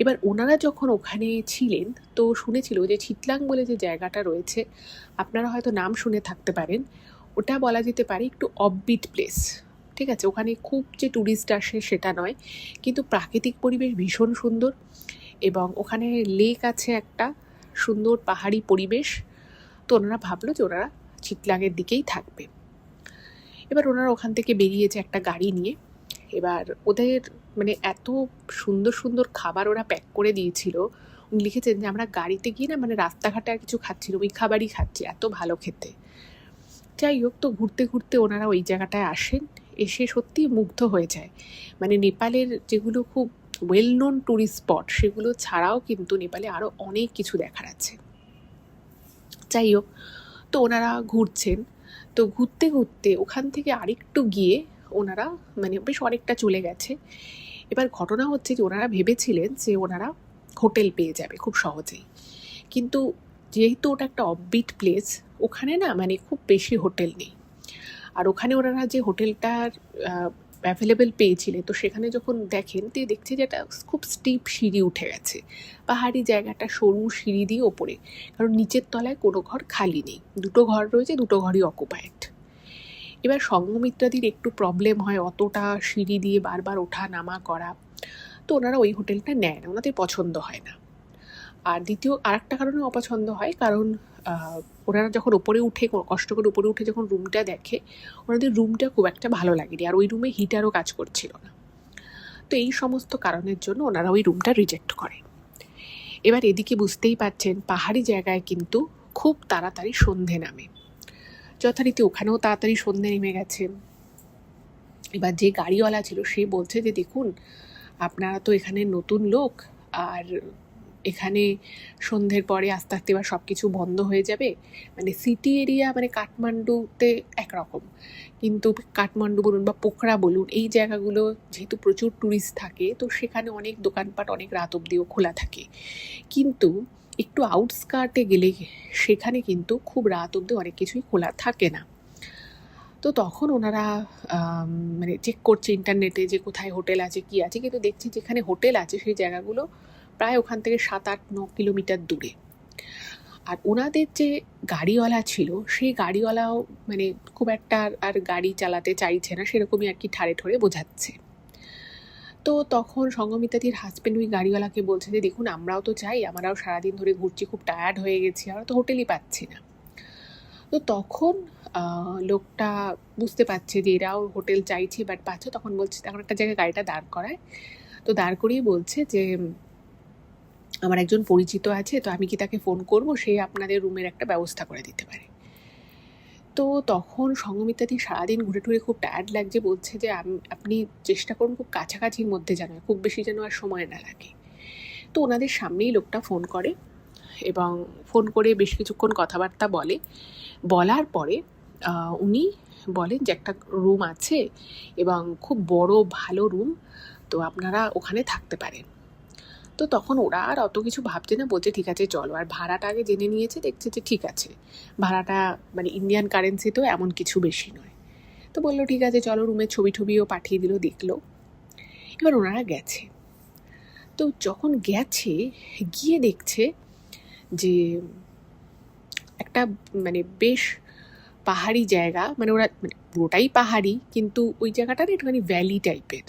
A: এবার ওনারা যখন ওখানে ছিলেন তো শুনেছিল যে চিটলাং বলে যে জায়গাটা রয়েছে, আপনারা হয়তো নাম শুনে থাকতে পারেন, ওটা বলা যেতে পারে একটু অফবিট প্লেস। ঠিক আছে, ওখানে খুব যে ট্যুরিস্ট আসে সেটা নয়, কিন্তু প্রাকৃতিক পরিবেশ ভীষণ সুন্দর, এবং ওখানে লেক আছে একটা, সুন্দর পাহাড়ি পরিবেশ। তো ওনারা ভাবলো যে ওনারা চিটলাংয়ের দিকেই থাকবে। এবার ওনারা ওখান থেকে বেরিয়েছে একটা গাড়ি নিয়ে। এবার ওদের মানে এত সুন্দর সুন্দর খাবার ওরা প্যাক করে দিয়েছিল, উনি লিখেছেন যে আমরা গাড়িতে গিয়ে না মানে রাস্তাঘাটে আর কিছু খাচ্ছিল, ওই খাবারই খাচ্ছি, এত ভালো খেতে। যাই হোক, তো ঘুরতে ঘুরতে ওনারা ওই জায়গাটায় আসেন, এসে সত্যি মুগ্ধ হয়ে যায়। মানে নেপালের যেগুলো খুব ওয়েল নোন ট্যুরিস্ট স্পট সেগুলো ছাড়াও কিন্তু নেপালে আরও অনেক কিছু দেখার আছে। যাই হোক, তো ওনারা ঘুরছেন। তো ঘুরতে ঘুরতে ওখান থেকে আরেকটু গিয়ে ওনারা মানে বেশ অনেকটা চলে গেছে। এবার ঘটনা হচ্ছে যে ওনারা ভেবেছিলেন যে ওনারা হোটেল পেয়ে যাবে খুব সহজেই, কিন্তু যেহেতু ওটা একটা অফবিট প্লেস, ওখানে না মানে খুব বেশি হোটেল নেই। আর ওখানে ওনারা যে হোটেলটার অ্যাভেলেবেল পেয়েছিলেন, তো সেখানে যখন দেখেন তো দেখছে যে একটা খুব স্টিপ সিঁড়ি উঠে গেছে, পাহাড়ি জায়গাটা, সরু সিঁড়ি দিয়ে ওপরে, কারণ নিচের তলায় কোনো ঘর খালি নেই, দুটো ঘর রয়েছে, দুটো ঘরই অকুপায়েড। এবার সঙ্গমিত্রাদির একটু প্রবলেম হয় অতটা সিঁড়ি দিয়ে বারবার ওঠা নামা করা, তো ওনারা ওই হোটেলটা নেয় না, ওনাদের পছন্দ হয় না। আর দ্বিতীয় আরেকটা কারণে অপছন্দ হয়, কারণ ওনারা যখন ওপরে উঠে, কষ্ট করে উপরে উঠে যখন রুমটা দেখে, ওনাদের রুমটা খুব একটা ভালো লাগেনি, আর ওই রুমে হিটারও কাজ করছিল না। তো এই সমস্ত কারণের জন্য ওনারা ওই রুমটা রিজেক্ট করে। এবার এদিকে বুঝতেই পারছেন পাহাড়ি জায়গায় কিন্তু খুব তাড়াতাড়ি সন্ধে নামে, যথারীতি ওখানেও তাড়াতাড়ি সন্ধে নেমে গেছে। এবার যে গাড়িওয়ালা ছিল সে বলছে যে দেখুন, আপনারা তো এখানে নতুন লোক, আর এখানে সন্ধ্যের পরে আস্তে আস্তে এবার সব কিছু বন্ধ হয়ে যাবে। মানে সিটি এরিয়া মানে কাঠমান্ডুতে একরকম, কিন্তু কাঠমান্ডু বলুন বা পোখরা বলুন, এই জায়গাগুলো যেহেতু প্রচুর ট্যুরিস্ট থাকে, তো সেখানে অনেক দোকানপাট অনেক রাত অবধিও খোলা থাকে। কিন্তু একটু আউটস্কার্টে গেলে সেখানে কিন্তু খুব রাত অবধি অনেক কিছুই খোলা থাকে না। তো তখন ওনারা মানে চেক করছে ইন্টারনেটে যে কোথায় হোটেল আছে কি আছে, কিন্তু দেখছি যেখানে হোটেল আছে সেই জায়গাগুলো প্রায় ওখান থেকে 7-8-9 কিলোমিটার দূরে। আর ওনাদের যে গাড়িওয়ালা ছিল সেই গাড়িওয়ালাও মানে খুব একটা আর গাড়ি চালাতে চাইছে না, সেরকমই আর কি ঠাড়ে ঠোড়ে বোঝাচ্ছে। তো তখন সঙ্গমিতাদির হাজব্যান্ড ওই গাড়িওয়ালাকে বলছে যে দেখুন, আমরাও তো চাই, আমরাও সারাদিন ধরে ঘুরছি, খুব টায়ার্ড হয়ে গেছি, আমরা তো হোটেলই পাচ্ছি না। তো তখন লোকটা বুঝতে পারছে যে এরাও হোটেল চাইছে বাট পাচ্ছে, তখন বলছে, তখন একটা জায়গায় গাড়িটা দাঁড় করায়। তো দাঁড় করিয়ে বলছে যে আমার একজন পরিচিত আছে, তো আমি কি তাকে ফোন করব, সে আপনাদের রুমের একটা ব্যবস্থা করে দিতে পারে। তো তখন সঙ্গমিতাদি সারাদিন ঘুরে টুরে খুব টায়ার্ড লাগছে, বলছে যে আপনি চেষ্টা করুন খুব কাছাকাছির মধ্যে যেন, খুব বেশি যেন আর সময় না লাগে। তো ওনাদের সামনেই লোকটা ফোন করে, এবং ফোন করে বেশ কিছুক্ষণ কথাবার্তা বলে। বলার পরে উনি বলেন যে একটা রুম আছে এবং খুব বড় ভালো রুম, তো আপনারা ওখানে থাকতে পারেন। তো তখন ওরা আর অত কিছু ভাবছে না, বলছে ঠিক আছে চলো। আর ভাড়াটা আগে জেনে নিয়েছে, দেখছে যে ঠিক আছে ভাড়াটা মানে ইন্ডিয়ান কারেন্সিতেও এমন কিছু বেশি নয়। তো বললো ঠিক আছে চলো, রুমের ছবি টবিও পাঠিয়ে দিল, দেখলো। এবার ওনারা গেছে। তো যখন গেছে, গিয়ে দেখছে যে একটা মানে বেশ পাহাড়ি জায়গা, মানে ওরা মানে পুরোটাই পাহাড়ি, কিন্তু ওই জায়গাটা না একটুখানি ভ্যালি টাইপের।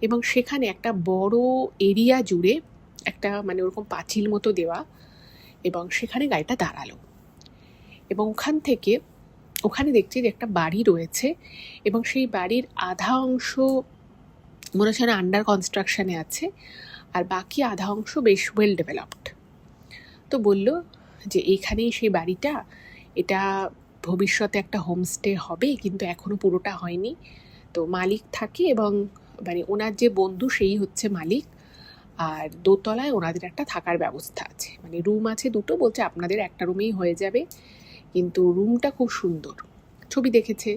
A: এবং সেখানে একটা বড় এরিয়া জুড়ে একটা মানে ওরকম পাঁচিল মতো দেওয়া, এবং সেখানে গাড়িটা দাঁড়ালো। এবং ওখানে দেখছি যে একটা বাড়ি রয়েছে, এবং সেই বাড়ির আধা অংশ মনে হচ্ছে না আন্ডার কনস্ট্রাকশনে আছে, আর বাকি আধা অংশ বেশ ওয়েল ডেভেলপড। তো বলল যে এইখানেই সেই বাড়িটা, এটা ভবিষ্যতে একটা হোমস্টে হবে, কিন্তু এখনো পুরোটা হয়নি। তো মালিক থাকে, এবং মানে ওনার যে বন্ধু সেই হচ্ছে মালিক, আর দোতলায় ওনাদের একটা থাকার ব্যবস্থা আছে, মানে রুম আছে দুটো। বলছে আপনাদের একটা রুমেই হয়ে যাবে, কিন্তু রুমটা খুব সুন্দর, ছবি দেখেছে।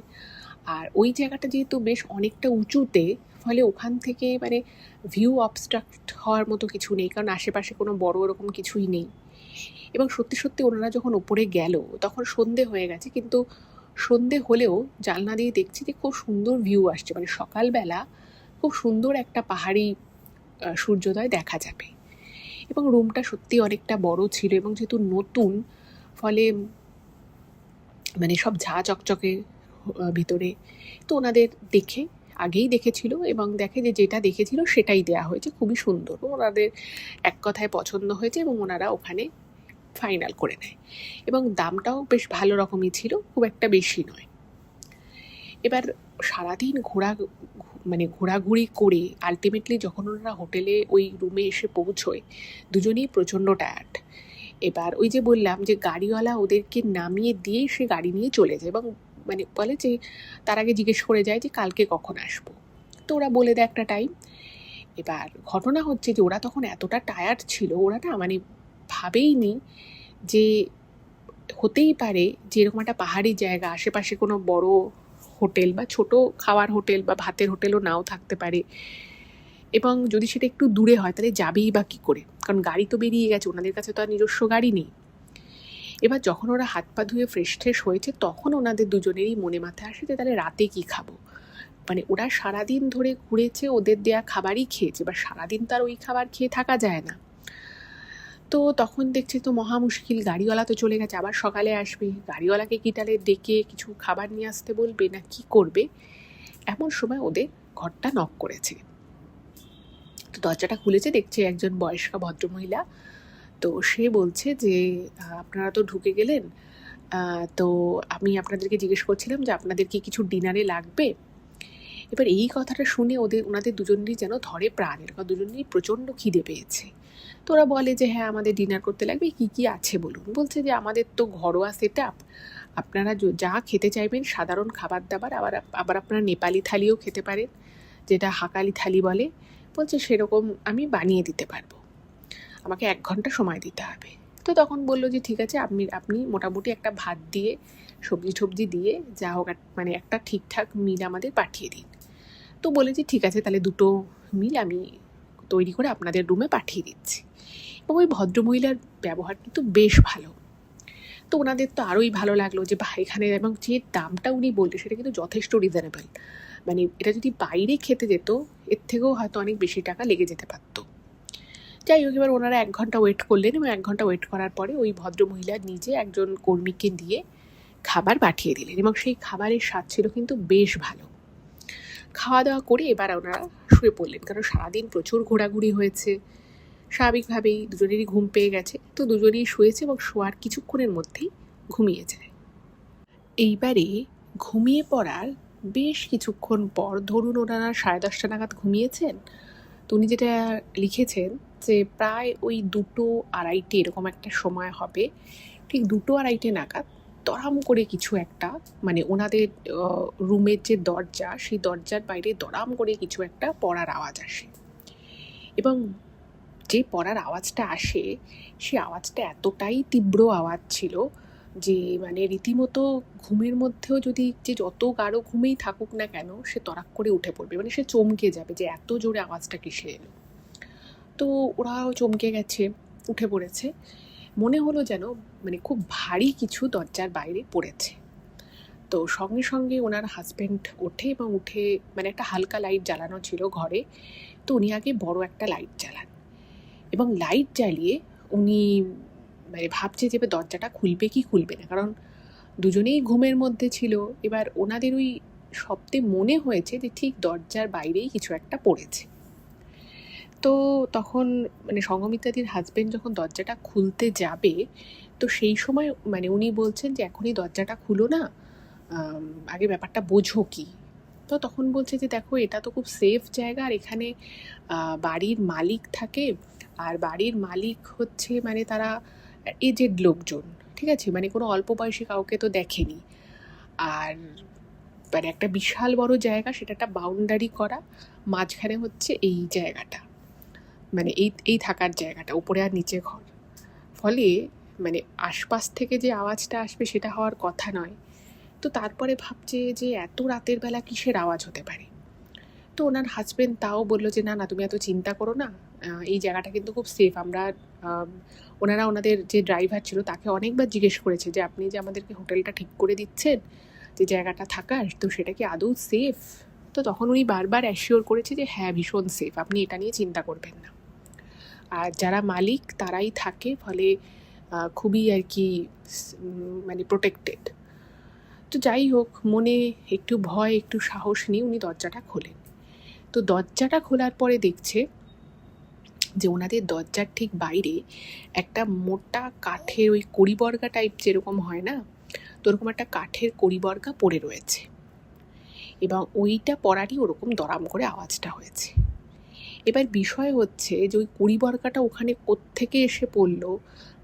A: আর ওই জায়গাটা যেহেতু বেশ অনেকটা উঁচুতে, ফলে ওখান থেকে মানে ভিউ অবস্ট্রাক্ট হওয়ার মতো কিছু নেই, কারণ আশেপাশে কোনো বড় এরকম কিছুই নেই। এবং সত্যি সত্যি ওনারা যখন ওপরে গেল তখন সন্ধে হয়ে গেছে, কিন্তু সন্ধে হলেও জানলা দিয়ে দেখছি যে খুব সুন্দর ভিউ আসছে, মানে সকালবেলা খুব সুন্দর একটা পাহাড়ি সূর্যোদয় দেখা যাবে। এবং রুমটা সত্যি অনেকটা বড় ছিল, এবং যেহেতু নতুন, ফলে মানে সব ঝাঁ চকচকে ভিতরে। তো ওনাদের আগেই দেখেছিল, এবং দেখে যে যেটা দেখেছিল সেটাই দেয়া হয়েছে, খুবই সুন্দর। ওনাদের এক কথায় পছন্দ হয়েছে, এবং ওনারা ওখানে ফাইনাল করে নেয়। এবং দামটাও বেশ ভালো রকমই ছিল, খুব একটা বেশি নয়। এবার সারাদিন ঘোরাঘুরি করে আলটিমেটলি যখন ওনারা হোটেলে ওই রুমে এসে পৌঁছয়, দুজনেই প্রচণ্ড টায়ার্ড। এবার ওই যে বললাম যে গাড়িওয়ালা ওদেরকে নামিয়ে দিয়ে সে গাড়ি নিয়ে চলে যায়, এবং মানে বলে যে তার আগে জিজ্ঞেস করে যায় যে কালকে কখন আসবো। তো ওরা বলে দেয় একটা টাইম। এবার ঘটনা হচ্ছে যে ওরা তখন এতটা টায়ার্ড ছিল, ওরা না মানে ভাবেইনি যে হতেই পারে যে এরকম একটা পাহাড়ি জায়গা, আশেপাশে কোনো বড় হোটেল বা ছোট খাওয়ার হোটেল বা ভাতের হোটেলও নাও থাকতে পারে, এবং যদি সেটা একটু দূরে হয় তাহলে যাবেই বা কী করে, কারণ গাড়ি তো বেরিয়ে গেছে, ওনাদের কাছে তো আর নিজস্ব গাড়ি নেই। এবার যখন ওরা হাত পা ধুয়ে ফ্রেশ হয়েছে, তখন ওনাদের দুজনেরই মনে মাথায় আসে যে তাহলে রাতে কী খাবো। মানে ওরা সারাদিন ধরে ঘুরেছে, ওদের দেয়া খাবারই খেয়েছে, এবার সারাদিন তো আর ওই খাবার খেয়ে থাকা যায় না। তো তখন দেখছি তো মহা মুশকিল, গাড়িওয়ালা তো চলে গেছে, আবার সকালে আসবে, গাড়িওয়ালাকে কি তাহলে ডেকে কিছু খাবার নিয়ে আসতে বলবে না কি করবে। এমন সময় ওদের ঘরটা নক করেছে। তো দরজাটা খুলেছে, দেখছে একজন বয়স্কা ভদ্রমহিলা। তো সে বলছে যে আপনারা তো ঢুকে গেলেন, তো আমি আপনাদেরকে জিজ্ঞেস করছিলাম যে আপনাদের কি কিছু ডিনারে লাগবে। এবার এই কথাটা শুনে ওনাদের দুজনেরই যেন ধরে প্রাণ, এরকম দুজনেরই প্রচণ্ড খিদে পেয়েছে। তো ওরা বলে যে হ্যাঁ আমাদের ডিনার করতে লাগবে, কি কি আছে বলুন। বলছে যে আমাদের তো ঘরোয়া সেট আপ, আপনারা যা খেতে চাইবেন সাধারণ খাবার দাবার, আবার আপনারা নেপালি থালিও খেতে পারেন, যেটা হাকালি থালি বলে। বলছে সেরকম আমি বানিয়ে দিতে পারবো, আমাকে 1 ঘন্টা সময় দিতে হবে। তো তখন বললো যে ঠিক আছে, আপনি মোটামুটি একটা ভাত দিয়ে সবজি দিয়ে যা হোক মানে একটা ঠিকঠাক মিল আমাদের পাঠিয়ে দিন। তো বলেছি ঠিক আছে, তাহলে 2টো মিল আমি তৈরি করে আপনাদের রুমে পাঠিয়ে দিচ্ছি। এবং ওই ভদ্রমহিলার ব্যবহার কিন্তু বেশ ভালো। তো ওনাদের তো আরোই ভালো লাগলো যে এখানে, এবং যে দামটা উনি বললেন সেটা কিন্তু যথেষ্ট রিজনেবল। মানে এটা যদি বাইরে খেতে যেত এর থেকেও হয়তো অনেক বেশি টাকা লেগে যেতে পারতো। যাই হোক, এবার ওনারা 1 ঘন্টা ওয়েট করলেন, এবং 1 ঘন্টা ওয়েট করার পরে ওই ভদ্রমহিলা নিজে একজন কর্মীকে দিয়ে খাবার পাঠিয়ে দিলেন, এবং সেই খাবারের স্বাদ ছিল কিন্তু বেশ ভালো। খাওয়া দাওয়া করে এবার ওনারা শুয়ে পড়লেন, কারণ সারাদিন প্রচুর ঘোরাঘুরি হয়েছে। স্বাভাবিকভাবেই দুজনেরই ঘুম পেয়ে গেছে, তো দুজনেই শুয়েছে, এবং শোয়ার কিছুক্ষণের মধ্যেই ঘুমিয়ে যায়। এইবারে ঘুমিয়ে পড়ার বেশ কিছুক্ষণ পর, ধরুন ওনারা 10:30 নাগাদ ঘুমিয়েছেন, তো উনি যেটা লিখেছেন যে প্রায় ওই 2:30 এরকম একটা সময় হবে, ঠিক 2:30 নাগাদ দড়াম করে কিছু একটা, মানে ওনাদের রুমের যে দরজা, সেই দরজার বাইরে দড়াম করে কিছু একটা পড়ার আওয়াজ আসে। এবং যে পড়ার আওয়াজটা আসে, সেই আওয়াজটা এতটাই তীব্র আওয়াজ ছিল যে মানে রীতিমতো ঘুমের মধ্যেও যদি যে যত গাঢ় ঘুমেই থাকুক না কেন, সে তড়াক করে উঠে পড়বে, মানে সে চমকে যাবে যে এত জোরে আওয়াজটা কিসে এলো। তো ওরাও চমকে গেছে, উঠে পড়েছে। মনে হলো যেন মানে খুব ভারী কিছু দরজার বাইরে পড়েছে। তো সঙ্গে সঙ্গে ওনার হাজব্যান্ড ওঠে, এবং উঠে মানে একটা হালকা লাইট জ্বালানো ছিল ঘরে, তো উনি আগে বড় একটা লাইট জ্বালান, এবং লাইট জ্বালিয়ে উনি মানে ভাবছে যে দরজাটা খুলবে কি খুলবে না, কারণ দুজনেই ঘুমের মধ্যে ছিল। এবার ওনাদের ওই শব্দে মনে হয়েছে যে ঠিক দরজার বাইরেই কিছু একটা পড়েছে। তো তখন মানে সঙ্গমিত্রাদির হাজবেন্ড যখন দরজাটা খুলতে যাবে, তো সেই সময় মানে উনি বলছেন যে এখনই দরজাটা খুলো না, আগে ব্যাপারটা বোঝো কি। তো তখন বলছে যে দেখো, এটা তো খুব সেফ জায়গা, আর এখানে বাড়ির মালিক থাকে, আর বাড়ির মালিক হচ্ছে মানে তারা এজেড লোকজন, ঠিক আছে, মানে কোনো অল্প বয়সী কাউকে তো দেখেনি। আর মানে একটা বিশাল বড় জায়গা, সেটা একটা বাউন্ডারি করা, মাঝখানে হচ্ছে এই জায়গাটা, মানে এই থাকার জায়গাটা, উপরে আর নিচে ঘর। ফলে মানে আশপাশ থেকে যে আওয়াজটা আসবে সেটা হওয়ার কথা নয়। তো তারপরে ভাবছে যে এত রাতের বেলা কিসের আওয়াজ হতে পারে। তো ওনার হাজবেন্ড তাও বললো যে না না, তুমি এত চিন্তা করো না, এই জায়গাটা কিন্তু খুব সেফ। আমরা ওনারা ওনাদের যে ড্রাইভার ছিল তাকে অনেকবার জিজ্ঞেস করেছে যে আপনি যে আমাদেরকে হোটেলটা ঠিক করে দিচ্ছেন, যে জায়গাটা থাকার, তো সেটা কি আদৌ সেফ। তো তখন উনি বারবার অ্যাসিওর করেছে যে হ্যাঁ, ভীষণ সেফ, আপনি এটা নিয়ে চিন্তা করবেন না। আর যারা মালিক তারাই থাকে, ফলে খুবই আর কি মানে প্রোটেক্টেড। তো যাই হোক, মনে একটু ভয় একটু সাহস নিয়ে উনি দরজাটা খোলেন। তো দরজাটা খোলার পরে দেখছে যে ওনাদের দরজার ঠিক বাইরে একটা মোটা কাঠের ওই কড়িবর্গা টাইপ যেরকম হয় না, তো ওরকম একটা কাঠের কড়িবর্গা পড়ে রয়েছে, এবং ওইটা পড়ারই ওরকম দরাম করে আওয়াজটা হয়েছে। এবার বিষয় হচ্ছে যে ওই কড়িবর্গাটা ওখানে কোত্থেকে এসে পড়লো,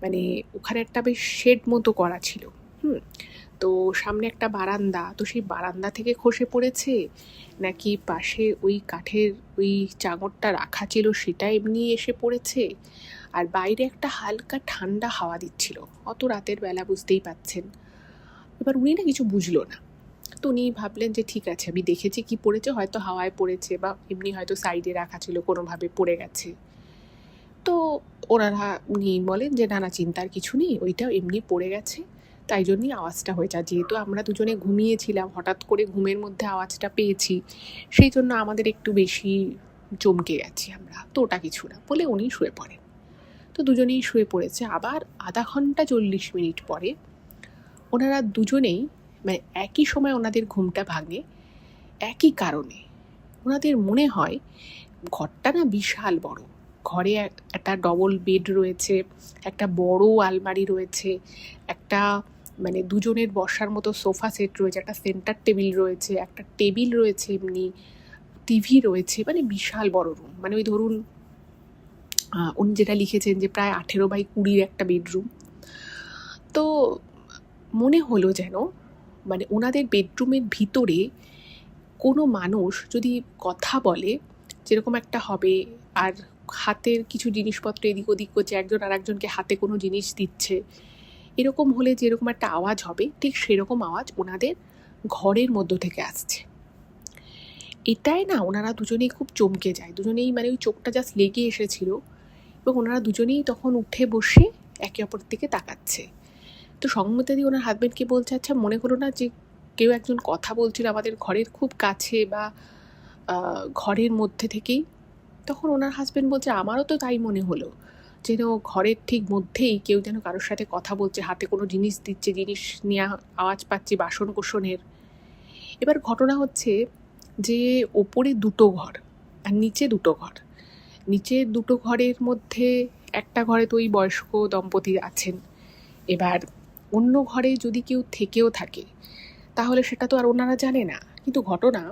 A: মানে ওখানে একটা বেশ শেড মতো করা ছিল, তো সামনে একটা বারান্দা, তো সেই বারান্দা থেকে খসে পড়েছে, নাকি পাশে ওই কাঠের ওই চাঙড়টা রাখা ছিল সেটা এমনি এসে পড়েছে। আর বাইরে একটা হালকা ঠান্ডা হাওয়া দিচ্ছিল, অত রাতের বেলা বুঝতেই পাচ্ছেন। এবার উনি না কিছু বুঝলো না। তো উনি ভাবলেন যে ঠিক আছে, আমি দেখেছি কি পড়েছে, হয়তো হাওয়ায় পড়েছে বা এমনি হয়তো সাইডে রাখা ছিল, কোনোভাবে পড়ে গেছে। তো ওনারা উনি বলেন যে না না, চিন্তার কিছু নেই, ওইটাও এমনি পড়ে গেছে, তাই জন্যই আওয়াজটা হয়েছে। আর যেহেতু আমরা দুজনে ঘুমিয়েছিলাম, হঠাৎ করে ঘুমের মধ্যে আওয়াজটা পেয়েছি, সেই জন্য আমাদের একটু বেশি চমকে গেছি আমরা, তো ওটা কিছু না বলে উনি শুয়ে পড়েন। তো দুজনেই শুয়ে পড়েছে। আবার আধা ঘন্টা 40 মিনিট পরে ওনারা দুজনেই মানে একই সময় ওনাদের ঘুমটা ভাঙে, একই কারণে। ওনাদের মনে হয় ঘরটা না বিশাল বড়, ঘরে একটা ডবল বেড রয়েছে, একটা বড় আলমারি রয়েছে, একটা মানে দুজনের বসার মতো সোফা সেট রয়েছে, একটা সেন্টার টেবিল রয়েছে, একটা টেবিল রয়েছে, এমনি টিভি রয়েছে, মানে বিশাল বড় রুম। মানে ওই ধরুন উনি যেটা লিখেছেন যে প্রায় 18x20 একটা বেডরুম। তো মনে হলো যেন মানে ওনাদের বেডরুমের ভিতরে কোনো মানুষ যদি কথা বলে যেরকম একটা হবে, আর হাতের কিছু জিনিসপত্র এদিক ওদিক করছে, একজন আর একজনকে হাতে কোনো জিনিস দিচ্ছে, এরকম হলে যেরকম একটা আওয়াজ হবে, ঠিক সেরকম আওয়াজ ওনাদের ঘরের মধ্য থেকে আসছে। এটাই না ওনারা দুজনেই খুব চমকে যায়, দুজনেই মানে ওই চোখটা জাস্ট লেগে এসেছিল, এবং ওনারা দুজনেই তখন উঠে বসে একে অপরের দিকে তাকাচ্ছে। তো সঙ্গমিত্রাদি ওনার হাজবেন্ডকে বলছে, আচ্ছা মনে হলো না যে কেউ একজন কথা বলছিল আমাদের ঘরের খুব কাছে বা ঘরের মধ্যে থেকেই? তখন ওনার হাজবেন্ড বলছে, আমারও তো তাই মনে হলো, যেন ঘরের ঠিক মধ্যেই কেউ যেন কারোর সাথে কথা বলছে, হাতে কোনো জিনিস দিচ্ছে, জিনিস নিয়ে আওয়াজ পাচ্ছি বাসন কোসনের। এবার ঘটনা হচ্ছে যে ওপরে দুটো ঘর আর নিচে দুটো ঘর। নিচের দুটো ঘরের মধ্যে একটা ঘরে তো ওই বয়স্ক দম্পতি আছেন, এবার অন্য ঘরে যদি কেউ থেকেও থাকে তাহলে সেটা তো আর ওনারা জানে না। কিন্তু ঘটনা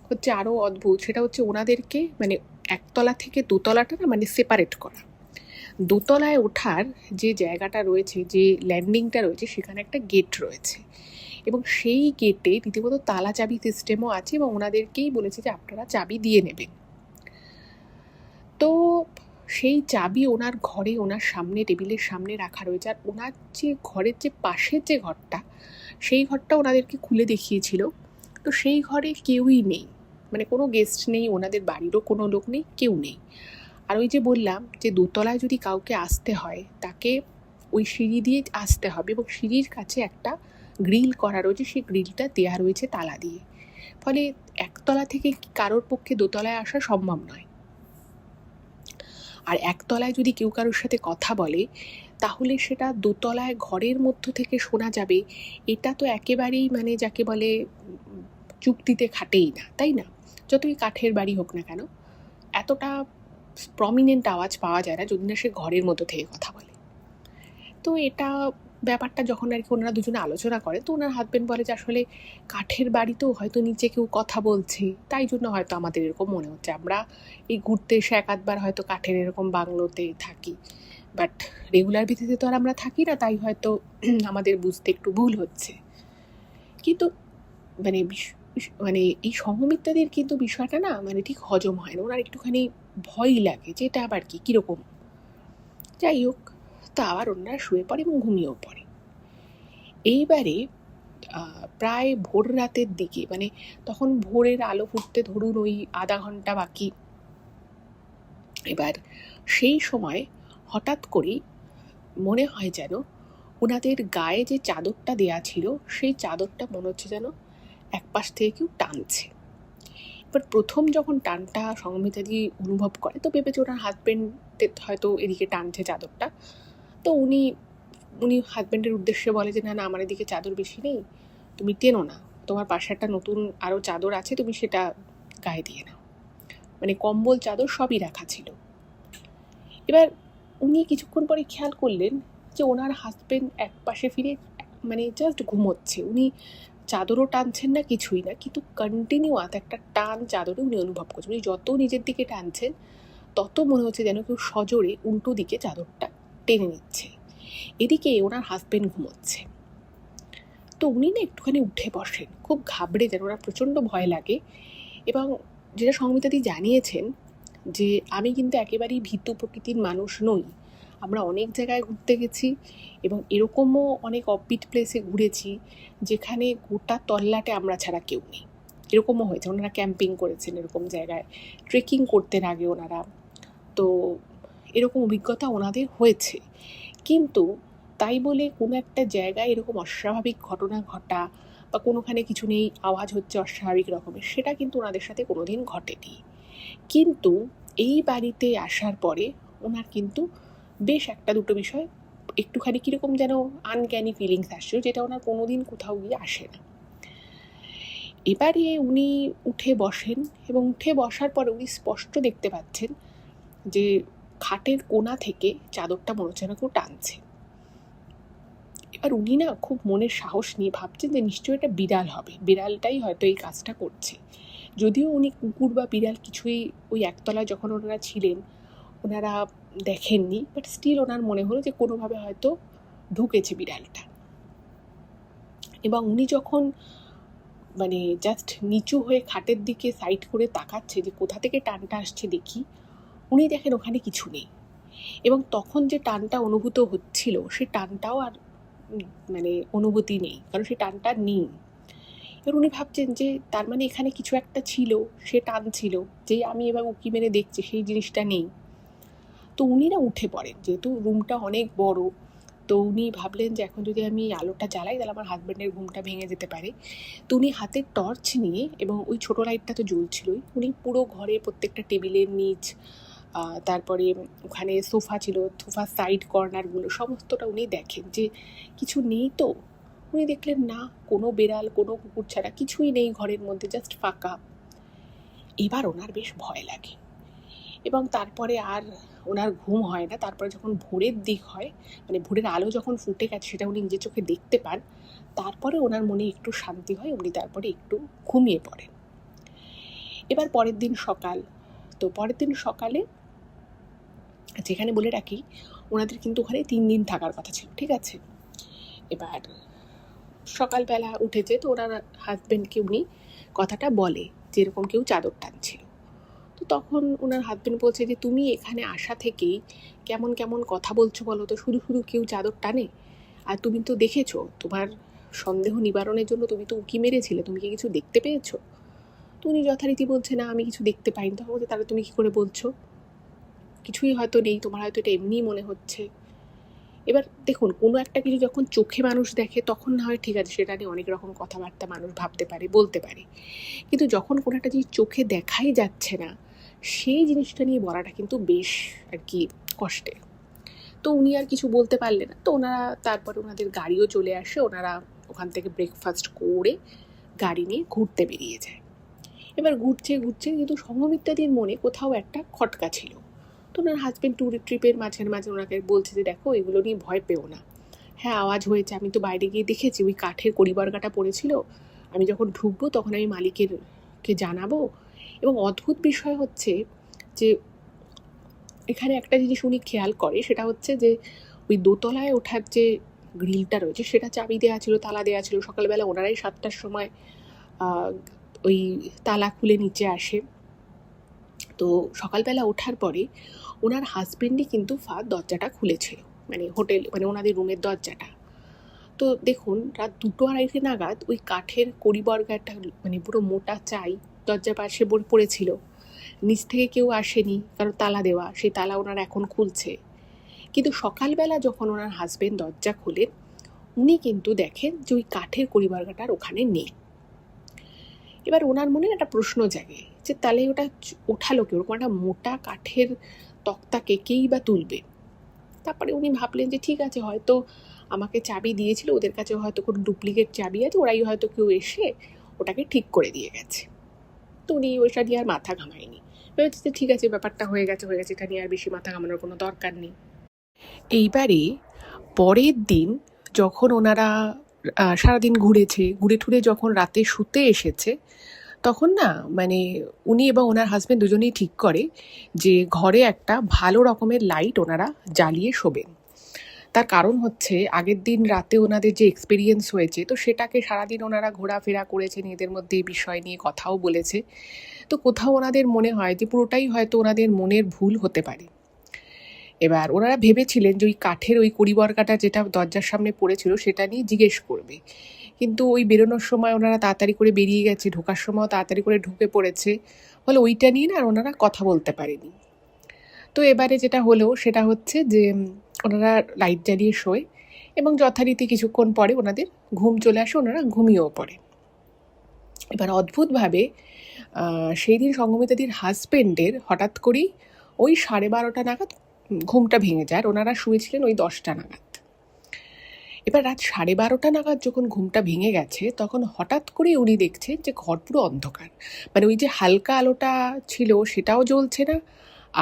A: হচ্ছে আরও অদ্ভুত, সেটা হচ্ছে ওনাদেরকে মানে একতলা থেকে দোতলাটা না মানে সেপারেট করা। দোতলায় ওঠার যে জায়গাটা রয়েছে, যে ল্যান্ডিংটা রয়েছে, সেখানে একটা গেট রয়েছে, এবং সেই গেটে রীতিমতো তালা চাবি সিস্টেমও আছে, এবং ওনাদেরকেই বলেছে যে আপনারা চাবি দিয়ে নেবেন। তো সেই চাবি ওনার ঘরে ওনার সামনে টেবিলের সামনে রাখা রয়েছে। আর ওনার যে ঘরের যে পাশের যে ঘরটা, সেই ঘরটা ওনাদেরকে খুলে দেখিয়েছিল, তো সেই ঘরে কেউই নেই, মানে কোনো গেস্ট নেই, ওনাদের বাড়িরও কোনো লোক নেই, কেউ নেই। আর ওই যে বললাম যে দোতলায় যদি কাউকে আসতে হয় তাকে ওই সিঁড়ি দিয়ে আসতে হবে, এবং সিঁড়ির কাছে একটা গ্রিল করা রয়েছে, সেই গ্রিলটা দেওয়া রয়েছে তালা দিয়ে, ফলে একতলা থেকে কারোর পক্ষে দোতলায় আসা সম্ভব নয়। আর একতলায় যদি কেউ কারোর সাথে কথা বলে তাহলে সেটা দোতলায় ঘরের মধ্য থেকে শোনা যাবে, এটা তো একেবারেই মানে যাকে বলে যুক্তিতে খাটেই না, তাই না? যতই কাঠের বাড়ি হোক না কেন, এতটা প্রমিনেন্ট আওয়াজ পাওয়া যায় না যদি না সে ঘরের মধ্যে থেকে কথা বলে। তো এটা ব্যাপারটা যখন আর কি ওনারা দুজনে আলোচনা করে, তো ওনার হাজবেন্ড বলে যে আসলে কাঠের বাড়িতেও হয়তো নিচে কেউ কথা বলছে, তাই জন্য হয়তো আমাদের এরকম মনে হচ্ছে। আমরা এই ঘুরতে এসে এক আধবার হয়তো কাঠের এরকম বাংলোতে থাকি, বাট রেগুলার ভিত্তিতে তো আর আমরা থাকি না, তাই হয়তো আমাদের বুঝতে একটু ভুল হচ্ছে। কিন্তু মানে মানে এই সহমিত্রাদের কিন্তু বিষয়টা না মানে ঠিক হজম হয় না, ওনার একটুখানি ভয়ই লাগে যে এটা আবার কি কীরকম। যাই হোক, তো আবার ওনারা শুয়ে পড়ে এবং ঘুমিয়েও পড়ে। এইবারে প্রায় ভোর রাতের দিকে, মানে তখন ভোরের আলো ফুটতে ধরুন ওই আধা ঘন্টা বাকি। এবার সেই সময় হঠাৎ করেই মনে হয় যেন ওনাদের গায়ে যে চাদরটা দেয়া ছিল সেই চাদরটা মনে হচ্ছে যেন এক পাশ থেকে কেউ টানছে। এবার প্রথম যখন টানটা সঙ্গমিতাদি অনুভব করে তো ভেবেছে ওনার হাজবেন্ডের হয়তো এদিকে টানছে চাদরটা। তো উনি হাজবেন্ডের উদ্দেশ্যে বলে যে না না, আমার এদিকে চাদর বেশি নেই, তুমি টেনো না, তোমার পাশে একটা নতুন আরও চাদর আছে, তুমি সেটা গায়ে দিয়ে নাও। মানে কম্বল চাদর সবই রাখা ছিল। এবার উনি কিছুক্ষণ পরে খেয়াল করলেন যে ওনার হাজবেন্ড এক পাশে ফিরে মানে জাস্ট ঘুমোচ্ছে। উনি চাদরও টানছেন না, কিছুই না, কিন্তু কন্টিনিউয়াস একটা টান চাদরে উনি অনুভব করছেন। উনি যত নিজের দিকে টানছেন তত মনে হচ্ছে যেন কেউ সজোরে উল্টো দিকে চাদরটা টেনে নিচ্ছে। এদিকে ওনার হাজবেন্ড ঘুমোচ্ছে। তো উনি না একটুখানি উঠে বসেন, খুব ঘাবড়ে যান, ওনার প্রচণ্ড ভয় লাগে। এবং যেটা সঙ্গমিতাদি জানিয়েছেন যে আমি কিন্তু একেবারেই ভীতু প্রকৃতির মানুষ নই। আমরা অনেক জায়গায় ঘুরতে গেছি এবং এরকমও অনেক অফবিট প্লেসে ঘুরেছি যেখানে গোটা তল্লাটে আমরা ছাড়া কেউ নেই। এরকমও হয়েছে, ওনারা ক্যাম্পিং করেছেন এরকম জায়গায়, ট্রেকিং করতেন আগে ওনারা, তো এরকম অভিজ্ঞতা ওনাদের হয়েছে। কিন্তু তাই বলে কোনো একটা জায়গায় এরকম অস্বাভাবিক ঘটনা ঘটা বা কোনোখানে কিছু নেই, আওয়াজ হচ্ছে অস্বাভাবিক রকমের, সেটা কিন্তু ওনাদের সাথে কোনোদিন ঘটেনি। কিন্তু এই বাড়িতে আসার পরে ওনার কিন্তু বেশ একটা দুটো বিষয় একটুখানি কীরকম যেন আনজ্ঞানী ফিলিংস আসছে, যেটা ওনার কোনোদিন কোথাও গিয়ে আসে না। এবারে উনি উঠে বসেন এবং উঠে বসার পরে উনি স্পষ্ট দেখতে পাচ্ছেন যে খাটের কোণা থেকে চাদরটা মনে হচ্ছে না কেউ টানছে। এবার উনি না খুব মনের সাহস নিয়ে ভাবছেন যে নিশ্চয়ই এটা বিড়াল হবে, বিড়ালটাই হয়তো এই কাজটা করছে। যদিও উনি কুকুর বা বিড়াল কিছুই ওই একতলায় যখন ওনারা ছিলেন ওনারা দেখেননি, বাট স্টিল ওনার মনে হলো যে কোনোভাবে হয়তো ঢুকেছে বিড়ালটা। এবং উনি যখন মানে জাস্ট নিচু হয়ে খাটের দিকে সাইড করে তাকাচ্ছে যে কোথা থেকে টানটা আসছে দেখি, উনি দেখেন ওখানে কিছু নেই। এবং তখন যে টানটা অনুভূত হচ্ছিল সে টানটাও আর মানে অনুভূতি নেই, কারণ সে টানটা নেই। এবার উনি ভাবছেন যে তার মানে এখানে কিছু একটা ছিল, সে টান ছিল, যে আমি এবার উঁকি মেরে দেখছি সেই জিনিসটা নেই। তো উনি না উঠে পড়েন, যেহেতু রুমটা অনেক বড়, তো উনি ভাবলেন যে এখন যদি আমি আলোটা জ্বালাই তাহলে আমার হাজব্যান্ডের ঘুমটা ভেঙে যেতে পারে। তো উনি হাতে টর্চ নিয়ে, এবং ওই ছোটো লাইটটা তো জ্বলছিলই, উনি পুরো ঘরে প্রত্যেকটা টেবিলের নিচ, তারপরে ওখানে সোফা ছিল, সোফার সাইড কর্নারগুলো সমস্তটা উনি দেখেন যে কিছু নেই। তো উনি দেখলেন না, কোনো বেড়াল কোনো কুকুর ছাড়া কিছুই নেই ঘরের মধ্যে, জাস্ট ফাঁকা। এবার ওনার বেশ ভয় লাগে এবং তারপরে আর ওনার ঘুম হয় না। তারপরে যখন ভোরের দিক হয়, মানে ভোরের আলো যখন ফুটে গেছে সেটা উনি নিজের চোখে দেখতে পান, তারপরে ওনার মনে একটু শান্তি হয়, উনি তারপরে একটু ঘুমিয়ে পড়েন। এবার পরের দিন সকাল, তো পরের দিন সকালে যেখানে বলে রাখি ওনাদের কিন্তু ওখানে 3 দিন থাকার কথা ছিল, ঠিক আছে। এবার সকালবেলা উঠেছে, তো ওনার হাজব্যান্ডকে উনি কথাটা বলে যে এরকম কেউ চাদর টানছিল। তো তখন ওনার হাজব্যান্ড বলছে যে তুমি এখানে আসা থেকেই কেমন কেমন কথা বলছো বলো তো, শুধু শুধু কেউ চাদর টানে? আর তুমি তো দেখেছো, তোমার সন্দেহ নিবারণের জন্য তুমি তো উঁকি মেরেছিলে, তুমি কি কিছু দেখতে পেয়েছো? তো উনি যথারীতি বলছে না আমি কিছু দেখতে পাইনি। তখন বলছে তাহলে তুমি কী করে বলছো কিছুই হয়তো নেই, তোমার হয়তো এটা এমনিই মনে হচ্ছে। এবার দেখুন, কোনো একটা কিছু যখন চোখে মানুষ দেখে তখন না হয় ঠিক আছে, সেটা নিয়ে অনেক রকম কথাবার্তা মানুষ ভাবতে পারে, বলতে পারে, কিন্তু যখন কোনো একটা জিনিস চোখে দেখাই যাচ্ছে না সেই জিনিসটা নিয়ে বলাটা কিন্তু বেশ আর কি কষ্টের। তো উনি আর কিছু বলতে পারলেন না। তো ওনারা তারপর ওনাদের গাড়িও চলে আসে, ওনারা ওখান থেকে ব্রেকফাস্ট করে গাড়ি নিয়ে ঘুরতে বেরিয়ে যায়। এবার ঘুরছে কিন্তু সঙ্গমিত্রাদির মনে কোথাও একটা খটকা ছিল, তো ওনার হাজব্যান্ড ট্রিপের মাঝে মাঝে ওনাকে বলছে যে দেখো এগুলো নিয়ে ভয় পেও না, হ্যাঁ আওয়াজ হয়েছে, আমি তো বাইরে গিয়ে দেখেছি ওই কাঠের কড়িবর্গাটা পড়েছিল, আমি যখন ঢুকবো তখন আমি মালিকেরকে জানাবো। এবং অদ্ভুত বিষয় হচ্ছে যে এখানে একটা জিনিস উনি খেয়াল করে, সেটা হচ্ছে যে ওই দোতলায় ওঠার যে গ্রিলটা রয়েছে সেটা চাবি দেওয়া ছিল, তালা দেওয়া ছিল। সকালবেলা ওনারাই 7টার সময় ওই তালা খুলে নিচে আসে। তো সকালবেলা ওঠার পরে ওনার হাজবেন্ডই কিন্তু দরজাটা খুলেছিল, মানে হোটেল মানে ওনাদের রুমের দরজাটা। তো দেখুন রাত 2-2:30 নাগাদ ওই কাঠের কড়িবর্গাটা মানে পুরো মোটা চাই দরজার পাশে পড়েছিল। নিচ থেকে কেউ আসেনি, কারণ তালা দেওয়া, সেই তালা ওনারা এখন খুলছে। কিন্তু সকালবেলা যখন ওনার হাজবেন্ড দরজা খোলেন, উনি কিন্তু দেখেন যে ওই কাঠের কড়িবর্গাটার ওখানে নেই। এবার ওনার মনে একটা প্রশ্ন জাগে যে তাহলে ওটা ওঠালো কেউ, ওরকম একটা মোটা কাঠের তক্তাকে কেই বা তুলবে। তারপরে উনি ভাবলেন যে ঠিক আছে, হয়তো আমাকে চাবি দিয়েছিল, ওদের কাছে হয়তো কোনো ডুপ্লিকেট চাবি আছে, ওরাই হয়তো কেউ এসে ওটাকে ঠিক করে দিয়ে গেছে। তো উনি ওইটা নিয়ে আর মাথা ঘামায়নি, ভেবেছে যে ঠিক আছে ব্যাপারটা হয়ে গেছে, এটা নিয়ে আর বেশি মাথা ঘামানোর কোনো দরকার নেই। এইবারে পরের দিন যখন ওনারা সারাদিন ঘুরে ঠুরে যখন রাতে শুতে এসেছে, তখন না মানে উনি এবং ওনার হাজব্যান্ড দুজনেই ঠিক করে যে ঘরে একটা ভালো রকমের লাইট ওনারা জ্বালিয়ে শোবেন। তার কারণ হচ্ছে আগের দিন রাতে ওনাদের যে এক্সপিরিয়েন্স হয়েছে, তো সেটাকে সারাদিন ওনারা ঘোরাফেরা করেছেন, এদের মধ্যে এই বিষয় নিয়ে কথাও বলেছে। তো কোথাও ওনাদের মনে হয় যে পুরোটাই হয়তো ওনাদের মনের ভুল হতে পারে। এবার ওনারা ভেবেছিলেন যে ওই কাঠের ওই কড়িবর্গাটা যেটা দরজার সামনে পড়েছিল সেটা নিয়ে জিজ্ঞেস করবে, কিন্তু ওই বেরোনোর সময় ওনারা তাড়াতাড়ি করে বেরিয়ে গেছে, ঢোকার সময় তাড়াতাড়ি করে ঢুকে পড়েছে, ফলে ওইটা নিয়ে না আর ওনারা কথা বলতে পারেনি। তো এবারে যেটা হলো সেটা হচ্ছে যে ওনারা লাইট জ্বালিয়ে শোয় এবং যথারীতি কিছুক্ষণ পরে ওনাদের ঘুম চলে আসে, ওনারা ঘুমিয়েও পড়ে। এবার অদ্ভুতভাবে সেই দিন সঙ্গমিতাদির হাজবেন্ডের হঠাৎ করেই ওই 12:30 নাগাদ ঘুমটা ভেঙে যায়, আর ওনারা শুয়েছিলেন ওই 10টা নাগাদ। এবার রাত 12:30 নাগাদ যখন ঘুমটা ভেঙে গেছে, তখন হঠাৎ করে উনি দেখছেন যে ঘর পুরো অন্ধকার, মানে ওই যে হালকা আলোটা ছিল সেটাও জ্বলছে না,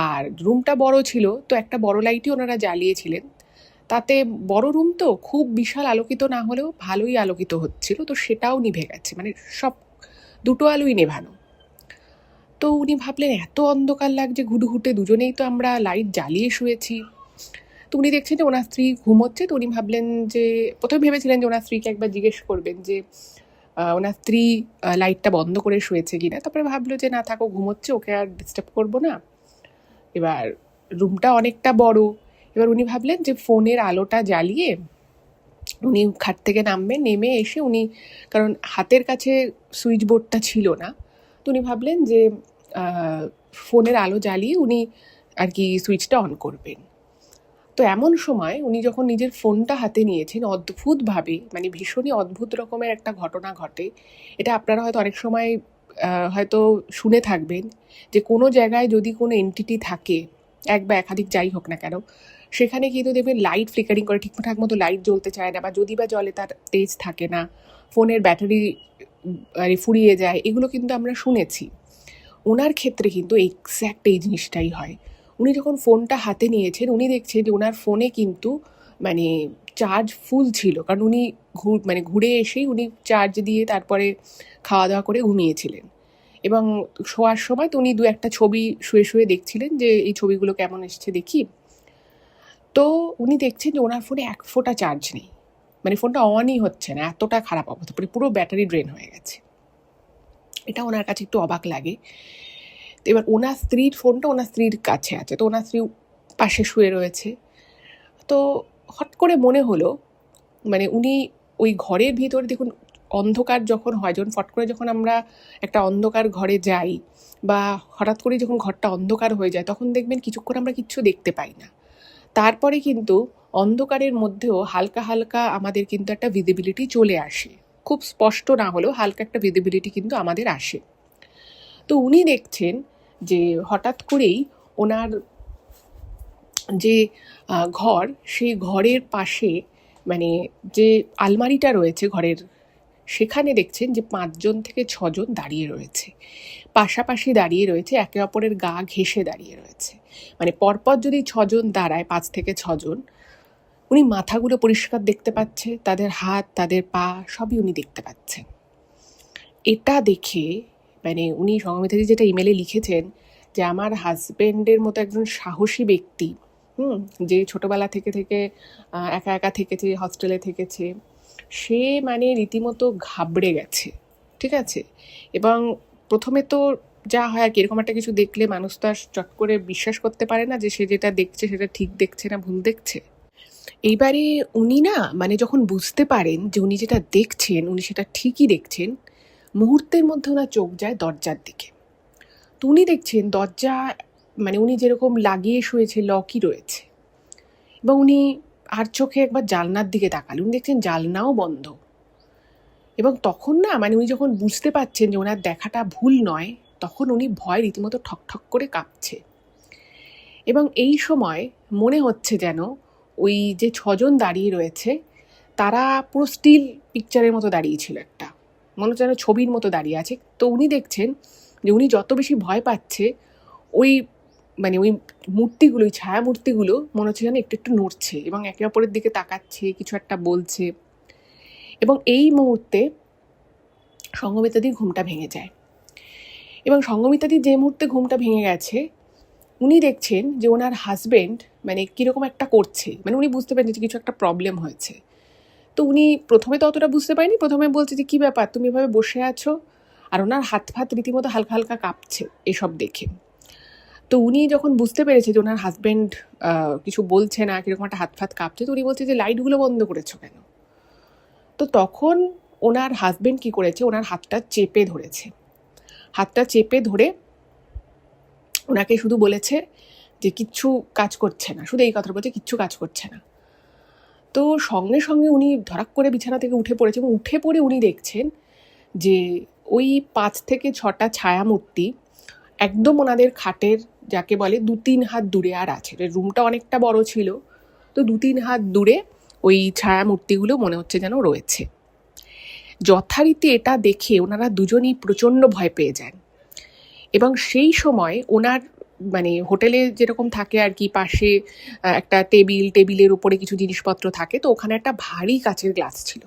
A: আর রুমটা বড় ছিল তো একটা বড় লাইটই ওনারা জ্বালিয়েছিলেন, তাতে বড় রুম তো খুব বিশাল আলোকিত না হলেও ভালোই আলোকিত হচ্ছিল, তো সেটাও নিভে গেছে, মানে সব দুটো আলোই নেভানো। তো উনি ভাবলেন এত অন্ধকার লাগছে ঘুটঘুটে, দুজনেই তো আমরা লাইট জ্বালিয়ে শুয়েছি। তো উনি দেখছেন যে ওনার স্ত্রী ঘুমোচ্ছে, তো উনি ভাবলেন যে প্রথমে ভেবেছিলেন যে ওনার স্ত্রীকে একবার জিজ্ঞেস করবেন যে ওনার স্ত্রী লাইটটা বন্ধ করে শুয়েছে কিনা। তারপরে ভাবলো যে না থাকো, ঘুমোচ্ছে, ওকে আর ডিস্টার্ব করবো না। এবার রুমটা অনেকটা বড়, এবার উনি ভাবলেন যে ফোনের আলোটা জ্বালিয়ে উনি খাট থেকে নামবেন, নেমে এসে উনি, কারণ হাতের কাছে সুইচ বোর্ডটা ছিল না, তো উনি ভাবলেন যে ফোনের আলো জ্বালিয়ে উনি আর কি সুইচটা অন করবেন। তো এমন সময় উনি যখন নিজের ফোনটা হাতে নিয়েছেন, অদ্ভুতভাবে মানে ভীষণই অদ্ভুত রকমের একটা ঘটনা ঘটে। এটা আপনারা হয়তো অনেক সময় হয়তো শুনে থাকবেন যে কোনো জায়গায় যদি কোনো এন্টিটি থাকে, এক বা একাধিক যাই হোক না কেন, সেখানে কিন্তু দেখবেন লাইট ফ্লিকারিং করে, ঠিকঠাক মতো লাইট জ্বলতে চায় না, বা যদি বা জ্বলে তার তেজ থাকে না, ফোনের ব্যাটারি ফুরিয়ে যায়, এগুলো কিন্তু আমরা শুনেছি। ওনার ক্ষেত্রে কিন্তু এক্স্যাক্ট এই জিনিসটাই হয়। উনি যখন ফোনটা হাতে নিয়েছেন, উনি দেখছেন যে ওনার ফোনে কিন্তু মানে চার্জ ফুল ছিল, কারণ উনি ঘুরে এসেই উনি চার্জ দিয়ে তারপরে খাওয়া দাওয়া করে ঘুমিয়েছিলেন, এবং শোয়ার সময় তো উনি 2-1টা ছবি শুয়ে শুয়ে দেখছিলেন যে এই ছবিগুলো কেমন এসছে দেখি। তো উনি দেখছেন যে ওনার ফোনে 1 ফোঁটা চার্জ নেই, মানে ফোনটা অনই হচ্ছে না, এতটা খারাপ অবস্থা, পুরো ব্যাটারি ড্রেন হয়ে গেছে। এটা ওনার কাছে একটু অবাক লাগে। তো এবার ওনার স্ত্রীর ফোনটা ওনার স্ত্রীর কাছে আছে, তো ওনার স্ত্রী পাশে শুয়ে রয়েছে। তো হট করে মনে হলো, মানে উনি ওই ঘরের ভিতরে দেখুন অন্ধকার যখন হয়, যখন ফট করে যখন আমরা একটা অন্ধকার ঘরে যাই বা হঠাৎ করে যখন ঘরটা অন্ধকার হয়ে যায়, তখন দেখবেন কিছুক্ষণ আমরা কিচ্ছু দেখতে পাই না, তারপরে কিন্তু অন্ধকারের মধ্যেও হালকা হালকা আমাদের কিন্তু একটা ভিজিবিলিটি চলে আসে, খুব স্পষ্ট না হলেও হালকা একটা ভিজিবিলিটি কিন্তু আমাদের আসে। তো উনি দেখছেন যে হঠাৎ করেই ওনার যে ঘর, সেই ঘরের পাশে মানে যে আলমারিটা রয়েছে ঘরের, সেখানে দেখছেন যে 5জন থেকে 6জন দাঁড়িয়ে রয়েছে, পাশাপাশি দাঁড়িয়ে রয়েছে, একে অপরের গা ঘেঁষে দাঁড়িয়ে রয়েছে। মানে পরপর যদি 6জন দাঁড়ায়, 5 থেকে 6জন, উনি মাথাগুলো পরিষ্কার দেখতে পাচ্ছে, তাদের হাত, তাদের পা সবই উনি দেখতে পাচ্ছেন। এটা দেখে মানে উনি সঙ্গমিতাদি যেটা ইমেলে লিখেছেন যে আমার হাজবেন্ডের মতো একজন সাহসী ব্যক্তি, যে ছোটবেলা থেকে থেকে একা একা থেকেছে, হস্টেলে থেকেছে, সে মানে রীতিমতো ঘাবড়ে গেছে, ঠিক আছে। এবং প্রথমে তো যা হয় আর কি, এরকম একটা কিছু দেখলে মানুষ তো আর চট করে বিশ্বাস করতে পারে না যে সে যেটা দেখছে সেটা ঠিক দেখছে না ভুল দেখছে। এইবারে উনি না মানে যখন বুঝতে পারেন যে উনি যেটা দেখছেন উনি সেটা ঠিকই দেখছেন, মুহূর্তের মধ্যে ওনার চোখ যায় দরজার দিকে। তো উনি দেখছেন দরজা মানে উনি যেরকম লাগিয়ে শুয়েছে লকই রয়েছে, এবং উনি আর চোখে একবার জানলার দিকে তাকালেন, উনি দেখছেন জানলাও বন্ধ। এবং তখন না মানে উনি যখন বুঝতে পারছেন যে ওনার দেখাটা ভুল নয়, তখন উনি ভয় রীতিমতো ঠকঠক করে কাঁপছে। এবং এই সময় মনে হচ্ছে যেন ওই যে 6জন দাঁড়িয়ে রয়েছে তারা পুরো স্টিল পিকচারের মতো দাঁড়িয়েছিল, একটা মনে হচ্ছে যেন ছবির মতো দাঁড়িয়ে আছে। তো উনি দেখছেন যে উনি যত বেশি ভয় পাচ্ছে, ওই মানে ওই মূর্তিগুলো, ওই ছায়া মূর্তিগুলো মনে হচ্ছে যেন একটু একটু নড়ছে এবং একে অপরের দিকে তাকাচ্ছে, কিছু একটা বলছে। এবং এই মুহূর্তে সঙ্গমিতাদির ঘুমটা ভেঙে যায়। এবং সঙ্গমিতাদির যে মুহূর্তে ঘুমটা ভেঙে গেছে, উনি দেখছেন যে ওনার হাজবেন্ড মানে কীরকম একটা করছে, মানে উনি বুঝতে পারেন যে কিছু একটা প্রবলেম হয়েছে। তো উনি প্রথমে তো অতটা বুঝতে পারেনি, প্রথমে বলছে যে কী ব্যাপার তুমি এভাবে বসে আছো, আর ওনার হাত ফাত রীতিমতো হালকা হালকা কাঁপছে এসব দেখে। তো উনি যখন বুঝতে পেরেছে যে ওনার হাজবেন্ড কিছু বলছে না, কীরকম একটা হাত ফাত কাঁপছে, তো উনি বলছে যে লাইটগুলো বন্ধ করেছো কেন। তো তখন ওনার হাজবেন্ড কি করেছে, ওনার হাতটা চেপে ধরেছে, হাতটা চেপে ধরে ওনাকে শুধু বলেছে যে কিচ্ছু কাজ করছে না, শুধু এই কথা বলছে কিচ্ছু কাজ করছে না। তো সঙ্গে সঙ্গে উনি ধরাক করে বিছানা থেকে উঠে পড়েছে, এবং উঠে পড়ে উনি দেখছেন যে ওই 5 থেকে 6টা ছায়ামূর্তি একদম ওনাদের খাটের যাকে বলে 2-3 হাত দূরে আর আছে। রুমটা অনেকটা বড় ছিল, তো 2-3 হাত দূরে ওই ছায়ামূর্তিগুলো মনে হচ্ছে যেন রয়েছে। যথারীতি এটা দেখে ওনারা দুজনই প্রচণ্ড ভয় পেয়ে যান। এবং সেই সময় ওনার মানে হোটেলে যেরকম থাকে আর কি, পাশে একটা টেবিলের উপরে কিছু জিনিসপত্র থাকে, তো ওখানে একটা ভারী কাচের গ্লাস ছিল।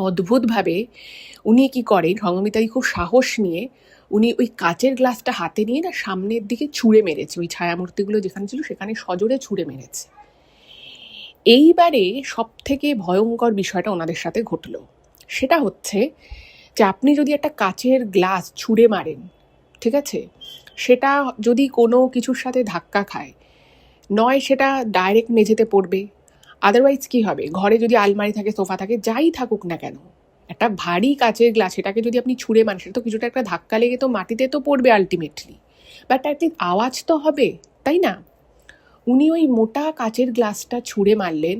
A: অদ্ভুতভাবে উনি কি করেন, সঙ্গমিতাদি খুব সাহস নিয়ে উনি ওই কাচের গ্লাসটা হাতে নিয়ে না সামনের দিকে ছুঁড়ে মেরেছে, ওই ছায়ামূর্তিগুলো যেখানে ছিল সেখানে সজোরে ছুঁড়ে মেরেছে। এইবারে সব থেকে ভয়ঙ্কর বিষয়টা ওনাদের সাথে ঘটল। সেটা হচ্ছে যে আপনি যদি একটা কাচের গ্লাস ছুঁড়ে মারেন, ঠিক আছে, সেটা যদি কোনো কিছুর সাথে ধাক্কা খায়, নয় সেটা ডাইরেক্ট মেঝেতে পড়বে, আদারওয়াইজ কি হবে, ঘরে যদি আলমারি থাকে, সোফা থাকে, যাই থাকুক না কেন, একটা ভারী কাচের গ্লাস সেটাকে যদি আপনি ছুঁড়ে মারেন, সেটা তো কিছুটা একটা ধাক্কা লেগে তো মাটিতে তো পড়বে আলটিমেটলি, বাট অ্যাটলিস্ট আওয়াজ তো হবে, তাই না। উনি ওই মোটা কাচের গ্লাসটা ছুঁড়ে মারলেন,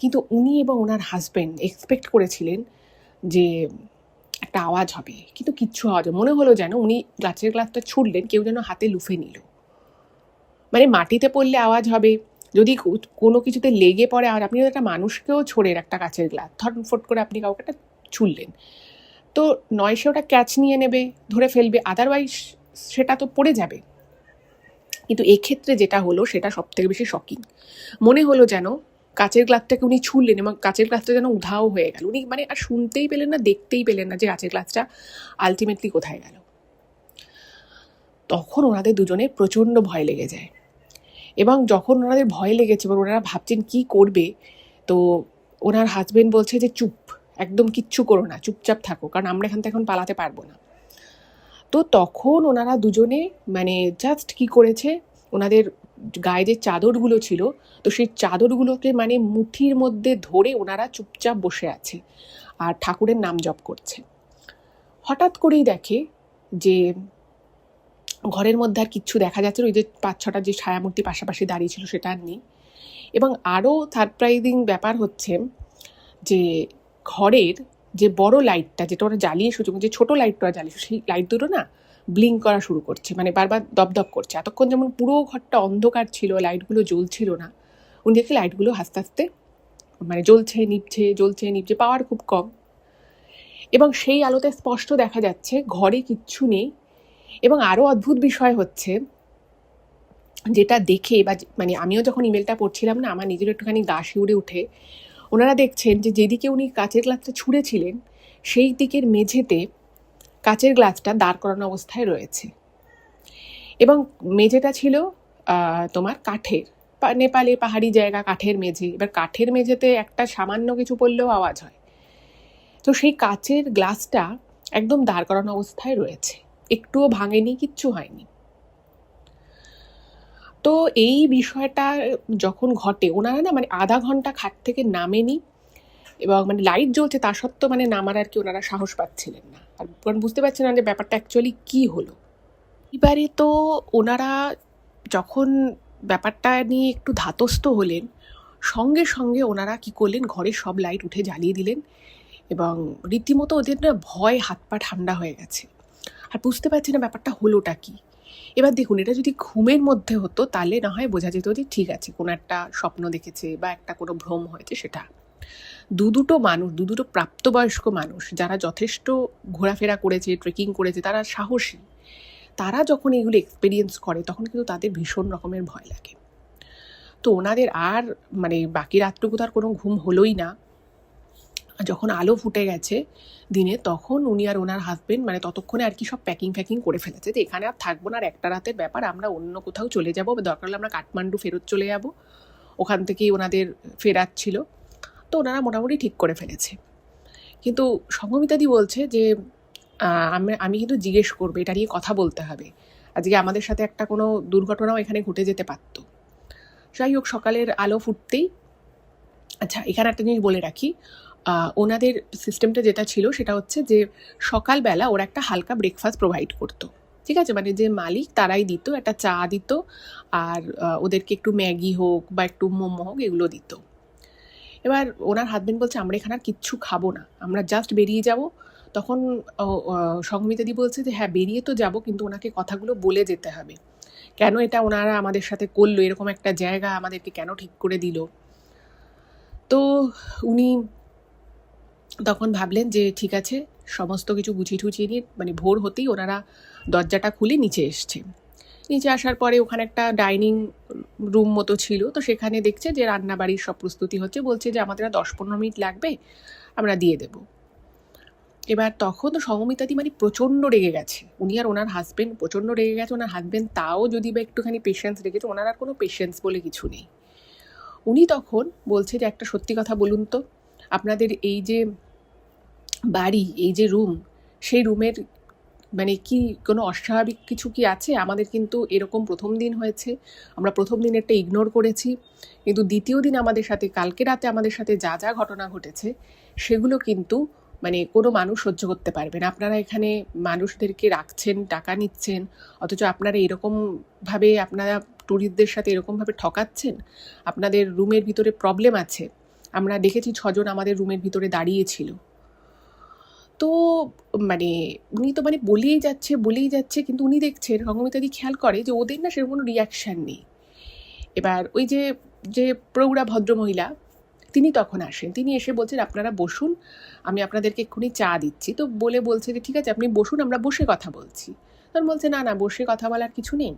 A: কিন্তু উনি এবং ওনার হাজব্যান্ড এক্সপেক্ট করেছিলেন যে একটা আওয়াজ হবে, কিন্তু কিচ্ছু আওয়াজ, মনে হলো যেন উনি কাচের গ্লাসটা ছুঁড়লেন, কেউ যেন হাতে লুফে নিল। মানে মাটিতে পড়লে আওয়াজ হবে, যদি কোনো কিছুতে লেগে পড়ে, আর আপনি একটা মানুষকেও ছোড়েন একটা কাচের গ্লাস, ফট করে আপনি কাউকে একটা ছুঁড়লেন, তো নয় সে ওটা ক্যাচ নিয়ে নেবে, ধরে ফেলবে, আদারওয়াইজ সেটা তো পড়ে যাবে। কিন্তু এক্ষেত্রে যেটা হলো সেটা সব থেকে বেশি শকিং। মনে হলো যেন কাচের গ্লাসটাকে উনি ছুঁড়লেন এবং কাচের গ্লাসটা যেন উধাও হয়ে গেল, উনি মানে আর শুনতেই পেলেন না, দেখতেই পেলেন না যে কাচের গ্লাসটা আলটিমেটলি কোথায় গেল। তখন ওনাদের দুজনে প্রচণ্ড ভয় লেগে যায়, এবং যখন ওনাদের ভয় লেগেছে এবং ওনারা ভাবছেন কি করবে, তো ওনার হাজবেন্ড বলছে যে চুপ, একদম কিচ্ছু করো না, চুপচাপ থাকো, কারণ আমরা এখান থেকে এখন পালাতে পারবো না। তো তখন ওনারা দুজনে মানে জাস্ট কি করেছে, ওনাদের গায়ে যে চাদরগুলো ছিল, তো সেই চাদরগুলোকে মানে মুঠির মধ্যে ধরে ওনারা চুপচাপ বসে আছে আর ঠাকুরের নাম জপ করছে। হঠাৎ করেই দেখে যে ঘরের মধ্যে আর কিচ্ছু দেখা যাচ্ছে, ওই যে 5-6টা যে ছায়ামূর্তি পাশাপাশি দাঁড়িয়ে ছিল সেটা আর নেই। এবং আরও সারপ্রাইজিং ব্যাপার হচ্ছে যে ঘরের যে বড় লাইটটা যেটা ওরা জ্বালিয়ে সুযোগ, যে ছোটো লাইটটা জ্বালিয়ে, সেই লাইট দুটো না ব্লিঙ্ক করা শুরু করছে, মানে বারবার দপদপ করছে। এতক্ষণ যেমন পুরো ঘরটা অন্ধকার ছিল, লাইটগুলো জ্বলছিল না, উনি দেখে লাইটগুলো আস্তে আস্তে মানে জ্বলছে নিভছে, জ্বলছে নিভছে, পাওয়ার খুব কম, এবং সেই আলোতে স্পষ্ট দেখা যাচ্ছে ঘরে কিচ্ছু নেই। এবং আরও অদ্ভুত বিষয় হচ্ছে, যেটা দেখে বা মানে আমিও যখন ইমেলটা পড়ছিলাম না, আমার নিজের একটুখানি গা শিউরে উঠে, ওনারা দেখছেন যে যেদিকে উনি কাচের গ্লাসটা ছুঁড়েছিলেন সেই দিকের মেঝেতে কাচের গ্লাসটা দাঁড় করানো অবস্থায় রয়েছে। এবং মেঝেটা ছিল তোমার কাঠের, নেপালে পাহাড়ি জায়গা, কাঠের মেঝে। এবার কাঠের মেঝেতে একটা সামান্য কিছু পড়লেও আওয়াজ হয়। তো সেই কাচের গ্লাসটা একদম দাঁড় করানো অবস্থায় রয়েছে, একটুও ভাঙেনি, কিচ্ছু হয়নি। তো এই বিষয়টা যখন ঘটে, ওনারা না মানে আধা ঘন্টা খাট থেকে নামেনি, এবং মানে লাইট জ্বলছে তা সত্ত্বেও মানে নামার আর কি ওনারা সাহস পাচ্ছিলেন না, আর কারণ বুঝতে পারছেন না যে ব্যাপারটা অ্যাকচুয়ালি কী হলো। এবারে তো ওনারা যখন ব্যাপারটা নিয়ে একটু ধাতস্থ হলেন, সঙ্গে সঙ্গে ওনারা কি করলেন, ঘরের সব লাইট উঠে জ্বালিয়ে দিলেন, এবং রীতিমতো ওদের না ভয় হাত পা ঠান্ডা হয়ে গেছে, আর বুঝতে পারছি না ব্যাপারটা হলোটা কি। এবার দেখুন, এটা যদি ঘুমের মধ্যে হতো তাহলে না হয় বোঝা যেত যে ঠিক আছে, কোনো একটা স্বপ্ন দেখেছে বা একটা কোনো ভ্রম হয়েছে। সেটা দুটো প্রাপ্তবয়স্ক মানুষ যারা যথেষ্ট ঘোরাফেরা করেছে, ট্রেকিং করেছে, তারা সাহসী, তারা যখন এগুলো এক্সপিরিয়েন্স করে তখন কিন্তু তাদের ভীষণ রকমের ভয় লাগে। তো ওনাদের আর মানে বাকি রাতটুকু তার কোনো ঘুম হলোই না। যখন আলো ফুটে গেছে দিনে, তখন উনি আর ওনার হাজবেন্ড মানে ততক্ষণে আর কি সব প্যাকিং করে ফেলেছে যে এখানে আর থাকবো না, আর একটা রাতের ব্যাপার, আমরা অন্য কোথাও চলে যাবো, দরকার হলে আমরা কাঠমান্ডু ফেরত চলে যাব। ওখান থেকেই ওনাদের ফেরার ছিল। তো ওনারা মোটামুটি ঠিক করে ফেলেছে। কিন্তু সঙ্গমিতাদি বলছে যে আমি কিন্তু জিজ্ঞেস করবো, এটা নিয়ে কথা বলতে হবে, আজকে আমাদের সাথে একটা কোনো দুর্ঘটনাও এখানে ঘটে যেতে পারতো। যাই হোক, সকালের আলো ফুটতেই, আচ্ছা এখানে একটা জিনিস বলে রাখি, ওনাদের সিস্টেমটা যেটা ছিল সেটা হচ্ছে যে সকালবেলা ওরা একটা হালকা ব্রেকফাস্ট প্রোভাইড করতো, ঠিক আছে, মানে যে মালিক তারাই দিত, একটা চা দিত, আর ওদেরকে একটু ম্যাগি হোক বা একটু মোমো হোক এগুলো দিত। এবার ওনার হাজবেন্ড বলছে আমরা এখানে আর কিচ্ছু খাবো না, আমরা জাস্ট বেরিয়ে যাব। তখন সংমিতাদি বলছে যে হ্যাঁ বেরিয়ে তো যাব, কিন্তু ওনাকে কথাগুলো বলে যেতে হবে, কেন এটা ওনারা আমাদের সাথে করলো, এরকম একটা জায়গা আমাদেরকে কেন ঠিক করে দিল। তো উনি তখন ভাবলেন যে ঠিক আছে, সমস্ত কিছু গুছিয়ে টুছিয়ে নিয়ে মানে ভোর হতেই ওনারা দরজাটা খুলে নিচে এসছে। নিচে আসার পরে ওখানে একটা ডাইনিং রুম মতো ছিল, তো সেখানে দেখছে যে রান্নাবাড়ির সব প্রস্তুতি হচ্ছে, বলছে যে আমাদের 10-15 মিনিট লাগবে, আমরা দিয়ে দেব। এবার তখন তো সঙ্গমিতাদি মানে প্রচণ্ড রেগে গেছে, উনি আর ওনার হাজবেন্ড প্রচণ্ড রেগে গেছে। ওনার হাজবেন্ড তাও যদি বা একটুখানি পেশেন্স রেখেছে, ওনার আর কোনো পেশেন্স বলে কিছু নেই। উনি তখন বলছে যে একটা সত্যি কথা বলুন তো, আপনাদের এই যে বাড়ি, এই যে রুম, সেই রুমের মানে কি কোনো অস্বাভাবিক কিছু কি আছে? আমাদের কিন্তু এরকম প্রথম দিন হয়েছে, আমরা প্রথম দিনেরটা ইগনোর করেছি, কিন্তু দ্বিতীয় দিন আমাদের সাথে, কালকে রাতে আমাদের সাথে যা যা ঘটনা ঘটেছে সেগুলো কিন্তু মানে কোনো মানুষ সহ্য করতে পারবে না। আপনারা এখানে মানুষদেরকে রাখছেন, টাকা নিচ্ছেন, অথচ আপনারা এরকমভাবে আপনারা ট্যুরিস্টদের সাথে এরকমভাবে ঠকাচ্ছেন, আপনাদের রুমের ভিতরে প্রবলেম আছে। আমরা দেখেছি 6 জন আমাদের রুমের ভিতরে দাঁড়িয়েছিল। তো মানে উনি তো মানে বলেই যাচ্ছে, কিন্তু উনি দেখছেন, সঙ্গমিতাদি খেয়াল করে যে ওদের না সেরকম কোনো রিয়াকশান নেই। এবার ওই যে যে প্রৌঢ়া ভদ্রমহিলা, তিনি তখন আসেন, তিনি এসে বলছেন আপনারা বসুন, আমি আপনাদেরকে এক্ষুনি চা দিচ্ছি। তো বলছে যে ঠিক আছে আপনি বসুন, আমরা বসে কথা বলছি। তখন বলছে না বসে কথা বলার কিছু নেই,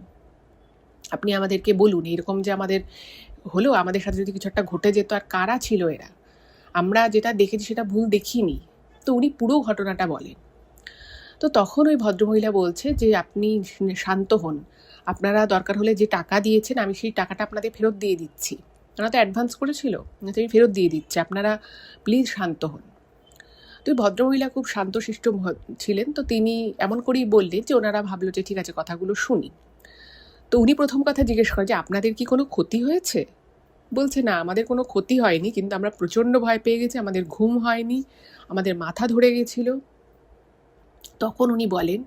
A: আপনি আমাদেরকে বলুন এরকম যে আমাদের হলো, আমাদের সাথে যদি কিছু একটা ঘটে যেত, আর কারা ছিল এরা, আমরা যেটা দেখেছি সেটা ভুল দেখিনি। তো উনি পুরো ঘটনাটা বলেন। তো তখন ওই ভদ্রমহিলা বলছে যে আপনি শান্ত হন, আপনারা দরকার হলে যে টাকা দিয়েছেন আমি সেই টাকাটা আপনাদের ফেরত দিয়ে দিচ্ছি, ওরা তো অ্যাডভান্স করেছিল, আমি ফেরত দিয়ে দিচ্ছি, আপনারা প্লিজ শান্ত হন। তো ওই ভদ্রমহিলা খুব শান্তশিষ্ট ছিলেন, তো তিনি এমন করেই বললেন যে ওনারা ভাবলো যে ঠিক আছে কথাগুলো শুনি। তো উনি প্রথম কথা জিজ্ঞেস করেন যে আপনাদের কি কোনো ক্ষতি হয়েছে? বলছে না আমাদের কোনো ক্ষতি হয়নি, কিন্তু আমরা প্রচণ্ড ভয় পেয়ে গেছি, আমাদের ঘুম হয়নি, আমাদের মাথা ধরে গেছিলো। তখন উনি বলেন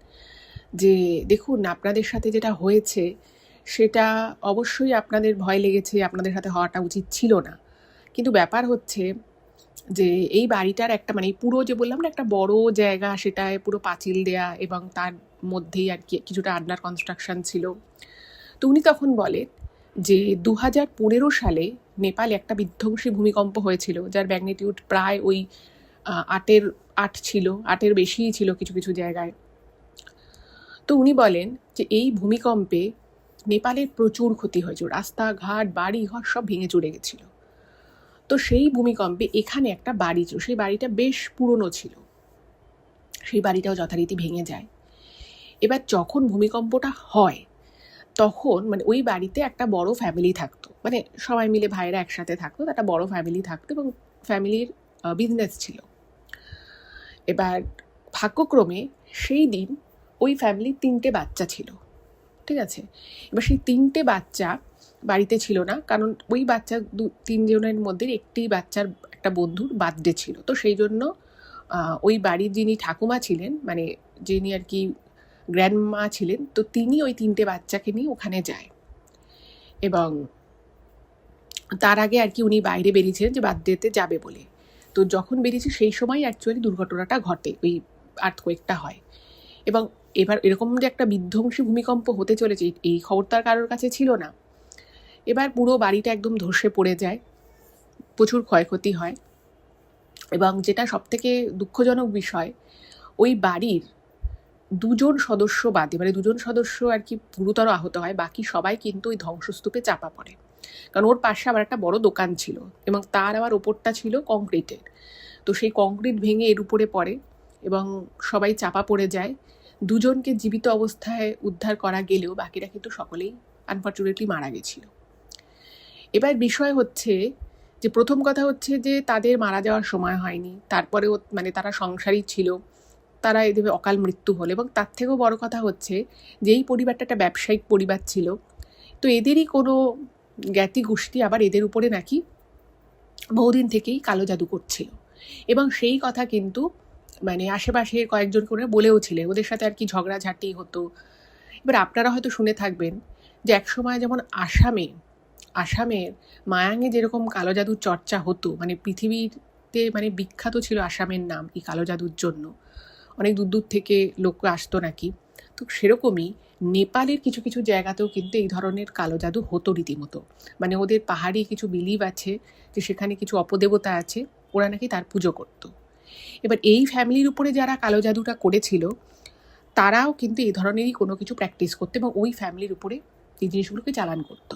A: যে দেখুন আপনাদের সাথে যেটা হয়েছে সেটা অবশ্যই আপনাদের ভয় লেগেছে, আপনাদের সাথে হওয়াটা উচিত ছিল না, কিন্তু ব্যাপার হচ্ছে যে এই বাড়িটার একটা মানে পুরো যে বললাম না একটা বড় জায়গা, সেটায় পুরো পাঁচিল দেয়া এবং তার মধ্যেই আর কি কিছুটা আন্ডার কনস্ট্রাকশন ছিল। তো উনি তখন বলেন যে 2015 সালে নেপালে একটা বিধ্বংসী ভূমিকম্প হয়েছিল, যার ম্যাগনিটিউড প্রায় ওই 8 ছিল, 8-এর বেশিই ছিল কিছু কিছু জায়গায়। তো উনি বলেন যে এই ভূমিকম্পে নেপালের প্রচুর ক্ষতি হয়েছিল, রাস্তাঘাট বাড়ি ঘর সব ভেঙে চুরে গেছিল। তো সেই ভূমিকম্পে এখানে একটা বাড়ি ছিল, সেই বাড়িটা বেশ পুরনো ছিল, সেই বাড়িটাও যথারীতি ভেঙে যায়। এবার যখন ভূমিকম্পটা হয় তখন মানে ওই বাড়িতে একটা বড় ফ্যামিলি থাকতো, মানে সবাই মিলে ভাইরা একসাথে থাকতো, একটা বড় ফ্যামিলি থাকতো এবং ফ্যামিলির বিজনেস ছিল। এবার ভাগ্যক্রমে সেই দিন ওই ফ্যামিলির 3টে বাচ্চা ছিল, ঠিক আছে। এবার সেই 3টে বাচ্চা বাড়িতে ছিল না, কারণ ওই বাচ্চা 3 জনের মধ্যে একটি বাচ্চার একটা বন্ধুর বার্থডে ছিল। তো সেই জন্য ওই বাড়ির যিনি ঠাকুমা ছিলেন, মানে যিনি আর কি গ্র্যান্ডমা ছিলেন, তো তিনি ওই 3টে বাচ্চাকে নিয়ে ওখানে যায়। এবং তার আগে আর কি উনি বাইরে বেরিয়েছিলেন যে বার্থডেতে যাবে বলে। তো যখন বেরিয়েছে সেই সময় অ্যাকচুয়ালি দুর্ঘটনাটা ঘটে, ওই আর্থকোয়েকটা হয়। এবং এবার এরকম যে একটা বিধ্বংসী ভূমিকম্প হতে চলেছে এই খবর তার কারোর কাছে ছিল না। এবার পুরো বাড়িটা একদম ধসে পড়ে যায়, প্রচুর ক্ষয়ক্ষতি হয়। এবং যেটা সবথেকে দুঃখজনক বিষয়, ওই বাড়ির 2জন সদস্য বাদে, মানে 2জন সদস্য আর কি গুরুতর আহত হয়, বাকি সবাই কিন্তু ওই ধ্বংসস্তূপে চাপা পড়ে। কারণ ওর পাশে আবার একটা বড় দোকান ছিল এবং তার আবার ওপরটা ছিল কংক্রিটের। তো সেই কংক্রিট ভেঙে এর উপরে পড়ে এবং সবাই চাপা পড়ে যায়। 2জনকে জীবিত অবস্থায় উদ্ধার করা গেলেও বাকিরা কিন্তু সকলেই আনফর্চুনেটলি মারা গেছিল। এবার বিষয় হচ্ছে যে প্রথম কথা হচ্ছে যে তাদের মারা যাওয়ার সময় হয়নি, তারপরেও মানে তারা সংসারী ছিল, তারা এদের অকাল মৃত্যু হলো। এবং তার থেকেও বড় কথা হচ্ছে যে এই পরিবারটা একটা ব্যবসায়িক পরিবার ছিল, তো এদেরই কোনো জ্ঞাতি গোষ্ঠী আবার এদের উপরে নাকি বহুদিন থেকেই কালো জাদু করছিল। এবং সেই কথা কিন্তু মানে আশেপাশের কয়েকজন করে বলেও ছিলেন, ওদের সাথে আর কি ঝগড়াঝাটি হতো। এবার আপনারা হয়তো শুনে থাকবেন যে একসময় যেমন আসামের মায়াঙে যেরকম কালো জাদুর চর্চা হতো, মানে পৃথিবীতে মানে বিখ্যাত ছিল আসামের নাম এই কালো জাদুর জন্য, অনেক দূর দূর থেকে লোক আসতো নাকি। তো সেরকমই নেপালের কিছু কিছু জায়গাতেও কিন্তু এই ধরনের কালো জাদু হতো রীতিমতো। মানে ওদের পাহাড়ি কিছু বিলিভ আছে যে সেখানে কিছু অপদেবতা আছে, ওরা নাকি তার পুজো করতো। এবার এই ফ্যামিলির উপরে যারা কালো জাদুটা করেছিল তারাও কিন্তু এই ধরনেরই কোনো কিছু প্র্যাকটিস করতো এবং ওই ফ্যামিলির উপরে এই জিনিসগুলোকে চালান করতো।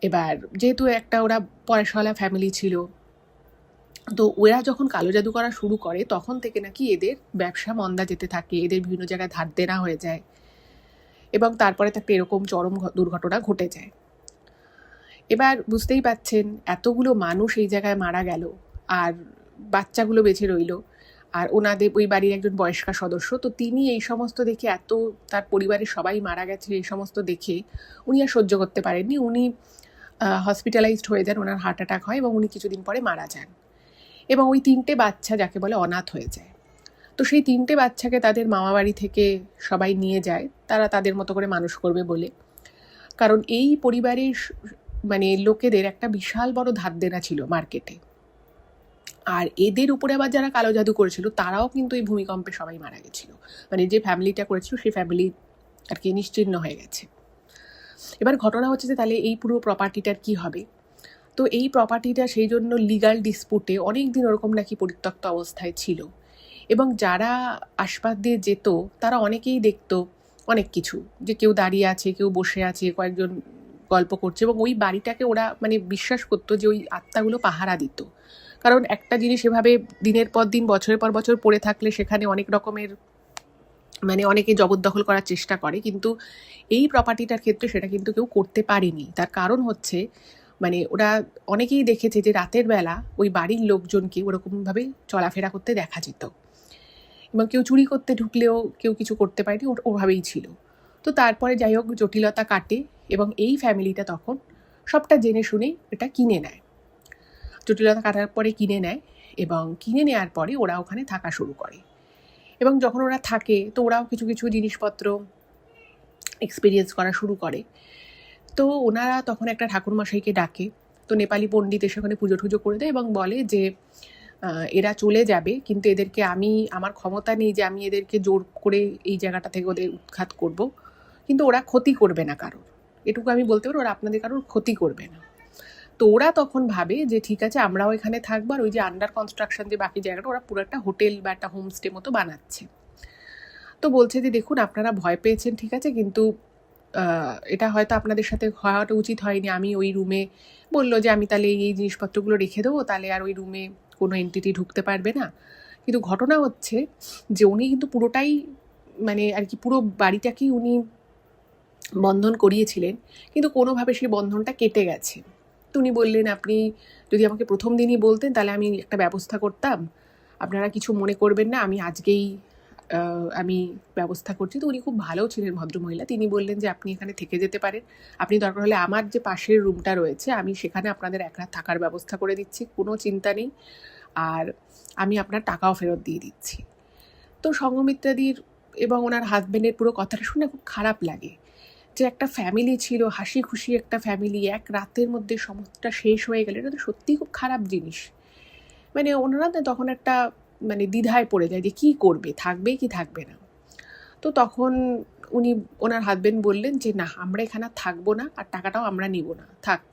A: এবার যেহেতু একটা ওরা পয়সাওয়ালা ফ্যামিলি ছিল, তো ওরা যখন কালো জাদু করা শুরু করে তখন থেকে নাকি এদের ব্যবসা মন্দা যেতে থাকে, এদের বিভিন্ন জায়গায় ধার দেনা হয়ে যায় এবং তারপরে একটা এরকম চরম দুর্ঘটনা ঘটে যায়। এবার বুঝতেই পাচ্ছেন এতগুলো মানুষ এই জায়গায় মারা গেল আর বাচ্চাগুলো বেঁচে রইল, আর ওনাদের ওই বাড়ির একজন বয়স্কা সদস্য, তো তিনি এই সমস্ত দেখে, এত তার পরিবারের সবাই মারা গেছে এই সমস্ত দেখে উনি আর সহ্য করতে পারেননি। উনি হসপিটালাইজড হয়ে যান, ওনার হার্ট অ্যাটাক হয় এবং উনি কিছুদিন পরে মারা যান। এবং ওই 3টে বাচ্চা যাকে বলে অনাথ হয়ে যায়। তো সেই 3টে বাচ্চাকে তাদের মামাবাড়ি থেকে সবাই নিয়ে যায়, তারা তাদের মতো করে মানুষ করবে বলে। কারণ এই পরিবারের মানে লোকেদের একটা বিশাল বড় ধার দেনা ছিল মার্কেটে, আর এদের উপরে আবার যারা কালো জাদু করেছিল তারাও কিন্তু এই ভূমিকম্পে সবাই মারা গেছিল। মানে যে ফ্যামিলিটা করেছিল সেই ফ্যামিলি আর কি নিশ্চিহ্ন হয়ে গেছে। এবার ঘটনা হচ্ছে যে তাহলে এই পুরো প্রপার্টিটার কি হবে। তো এই প্রপার্টিটা সেই জন্য লিগাল ডিসপুটে অনেক দিন ওরকম নাকি পরিত্যক্ত অবস্থায় ছিল এবং যারা আশপাশ দিয়ে যেত তারা অনেকেই দেখতো অনেক কিছু, যে কেউ দাঁড়িয়ে আছে, কেউ বসে আছে, কয়েকজন গল্প করছে। এবং ওই বাড়িটাকে ওরা মানে বিশ্বাস করতো যে ওই আত্মাগুলো পাহারা দিত। কারণ একটা জিনিস এভাবে দিনের পর দিন বছরের পর বছর পড়ে থাকলে সেখানে অনেক রকমের মানে অনেকে জবরদখল করার চেষ্টা করে, কিন্তু এই প্রপার্টিটার ক্ষেত্রে সেটা কিন্তু কেউ করতে পারেনি। তার কারণ হচ্ছে মানে ওরা অনেকেই দেখেছে যে রাতের বেলা ওই বাড়ির লোকজনকে ওরকমভাবে চলাফেরা করতে দেখা যেত এবং কেউ চুরি করতে ঢুকলেও কেউ কিছু করতে পারেনি, ওভাবেই ছিল। তো তারপরে যাই হোক জটিলতা কাটে এবং এই ফ্যামিলিটা তখন সবটা জেনে শুনেই এটা কিনে নেয়। জটিলতা কাটার পরে কিনে নেয় এবং কিনে নেওয়ার পরে ওরা ওখানে থাকা শুরু করে। এবং যখন ওরা থাকে তো ওরাও কিছু কিছু জিনিসপত্র এক্সপিরিয়েন্স করা শুরু করে। তো ওনারা তখন একটা ঠাকুরমশাইকে ডাকে, তো নেপালি পণ্ডিত এসে ওখানে পুজো টুজো করে দেয় এবং বলে যে এরা চলে যাবে, কিন্তু এদেরকে আমার ক্ষমতা নেই যে আমি এদেরকে জোর করে এই জায়গাটা থেকে ওদের উৎখাত করব, কিন্তু ওরা ক্ষতি করবে না কারোর, এটুকু আমি বলতে পারি, ওরা আপনাদের কারোর ক্ষতি করবে না। তো ওরা তখন ভাবে যে ঠিক আছে আমরাও এখানে থাকবো, আর ওই যে আন্ডার কনস্ট্রাকশন যে বাকি জায়গাটা ওরা পুরো একটা হোটেল বা একটা হোমস্টে মতো বানাচ্ছে। তো বলছে যে দেখুন আপনারা ভয় পেয়েছেন ঠিক আছে, কিন্তু এটা হয়তো আপনাদের সাথে হওয়াটা উচিত হয়নি। আমি ওই রুমে বললো যে আমি তাহলে এই জিনিসপত্রগুলো রেখে দেবো, তাহলে আর ওই রুমে কোনো এন্টিটি ঢুকতে পারবে না। কিন্তু ঘটনা হচ্ছে যে উনি কিন্তু পুরোটাই মানে আর কি পুরো বাড়িটাকেই উনি বন্ধন করিয়েছিলেন, কিন্তু কোনোভাবে সেই বন্ধনটা কেটে গেছে। তো উনি বললেন আপনি যদি আমাকে প্রথম দিনই বলতেন তাহলে আমি একটা ব্যবস্থা করতাম, আপনারা কিছু মনে করবেন না, আমি আজকেই আমি ব্যবস্থা করছি। তো উনি খুব ভালো ছিলেন ভদ্রমহিলা, তিনি বললেন যে আপনি এখানে থেকে যেতে পারেন, আপনি দরকার হলে আমার যে পাশের রুমটা রয়েছে আমি সেখানে আপনাদের এক রাত থাকার ব্যবস্থা করে দিচ্ছি, কোনো চিন্তা নেই, আর আমি আপনার টাকাও ফেরত দিয়ে দিচ্ছি। তো সঙ্গমিত্রাদির এবং ওনার হাজব্যান্ডের পুরো কথাটা শুনে খুব খারাপ লাগে যে একটা ফ্যামিলি ছিল, হাসি খুশি একটা ফ্যামিলি, এক রাতের মধ্যে সমস্তটা শেষ হয়ে গেলে এটা তো সত্যিই খুব খারাপ জিনিস। মানে ওনারা না তখন একটা মানে দ্বিধায় পড়ে যায় যে কী করবে, থাকবে কি থাকবে না। তো তখন উনি ওনার হাজব্যান্ড বললেন যে না আমরা এখানে থাকবো না, আর টাকাটাও আমরা নিব না, থাক।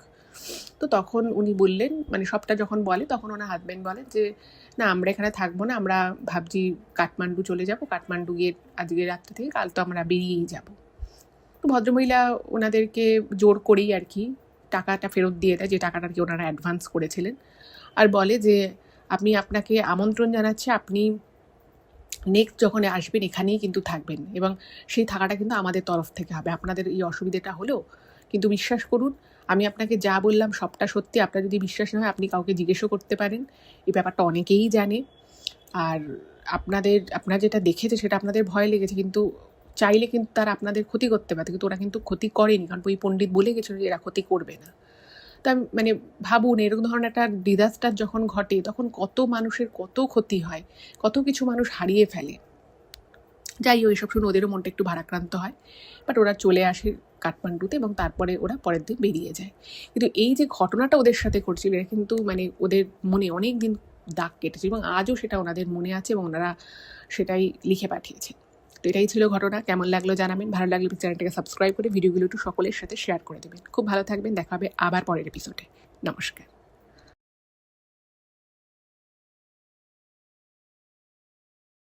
A: তো তখন উনি বললেন মানে সবটা যখন বলে তখন ওনার হাজব্যান্ড বলেন যে না আমরা এখানে থাকবো না, আমরা ভাবছি কাঠমান্ডু চলে যাব, কাঠমান্ডু গিয়ে আজকে রাত্রে থেকে কাল তো আমরা বেরিয়েই যাব। তো ভদ্রমহিলা ওনাদেরকে জোর করেই আর কি টাকাটা ফেরত দিয়ে দেয়, যে টাকাটা আর কি ওনারা অ্যাডভান্স করেছিলেন, আর বলে যে আমি আপনাকে আমন্ত্রণ জানাচ্ছি, আপনি নেক্সট যখন আসবেন এখানেই কিন্তু থাকবেন, এবং সেই থাকাটা কিন্তু আমাদের তরফ থেকে হবে, আপনাদের এই অসুবিধাটা হলেও কিন্তু বিশ্বাস করুন আমি আপনাকে যা বললাম সবটা সত্যি, আপনার যদি বিশ্বাস না হয় আপনি কাউকে জিজ্ঞেসও করতে পারেন, এই ব্যাপারটা অনেকেই জানে। আর আপনার যেটা দেখেছে সেটা আপনাদের ভয় লেগেছে, কিন্তু চাইলে কিন্তু তারা আপনাদের ক্ষতি করতে পারে, কিন্তু ওরা কিন্তু ক্ষতি করেনি, কারণ ওই পণ্ডিত বলে গেছিল যে এরা ক্ষতি করবে না। তা মানে ভাবুন এরকম ধরনের একটা ডিজাস্টার যখন ঘটে তখন কত মানুষের কত ক্ষতি হয়, কত কিছু মানুষ হারিয়ে ফেলে। যাই হোক এইসব শুনে ওদেরও মনটা একটু ভারাক্রান্ত হয়, বাট ওরা চলে আসে কাঠমান্ডুতে এবং তারপরে ওরা পরের দিন বেরিয়ে যায়। কিন্তু এই যে ঘটনাটা ওদের সাথে ঘটছিল এটা কিন্তু মানে ওদের মনে অনেক দিন দাগ কেটেছে, এবং আজও সেটা ওনাদের মনে আছে এবং ওনারা সেটাই লিখে পাঠিয়েছে। তো এটাই ছিল ঘটনা। কেমন লাগলো জানাবেন, ভালো লাগলে চ্যানেলটাকে সাবস্ক্রাইব করে ভিডিওগুলো একটু সকলের সাথে শেয়ার করে দেবেন। খুব ভালো থাকবেন, দেখা হবে আবার পরের এপিসোডে। নমস্কার।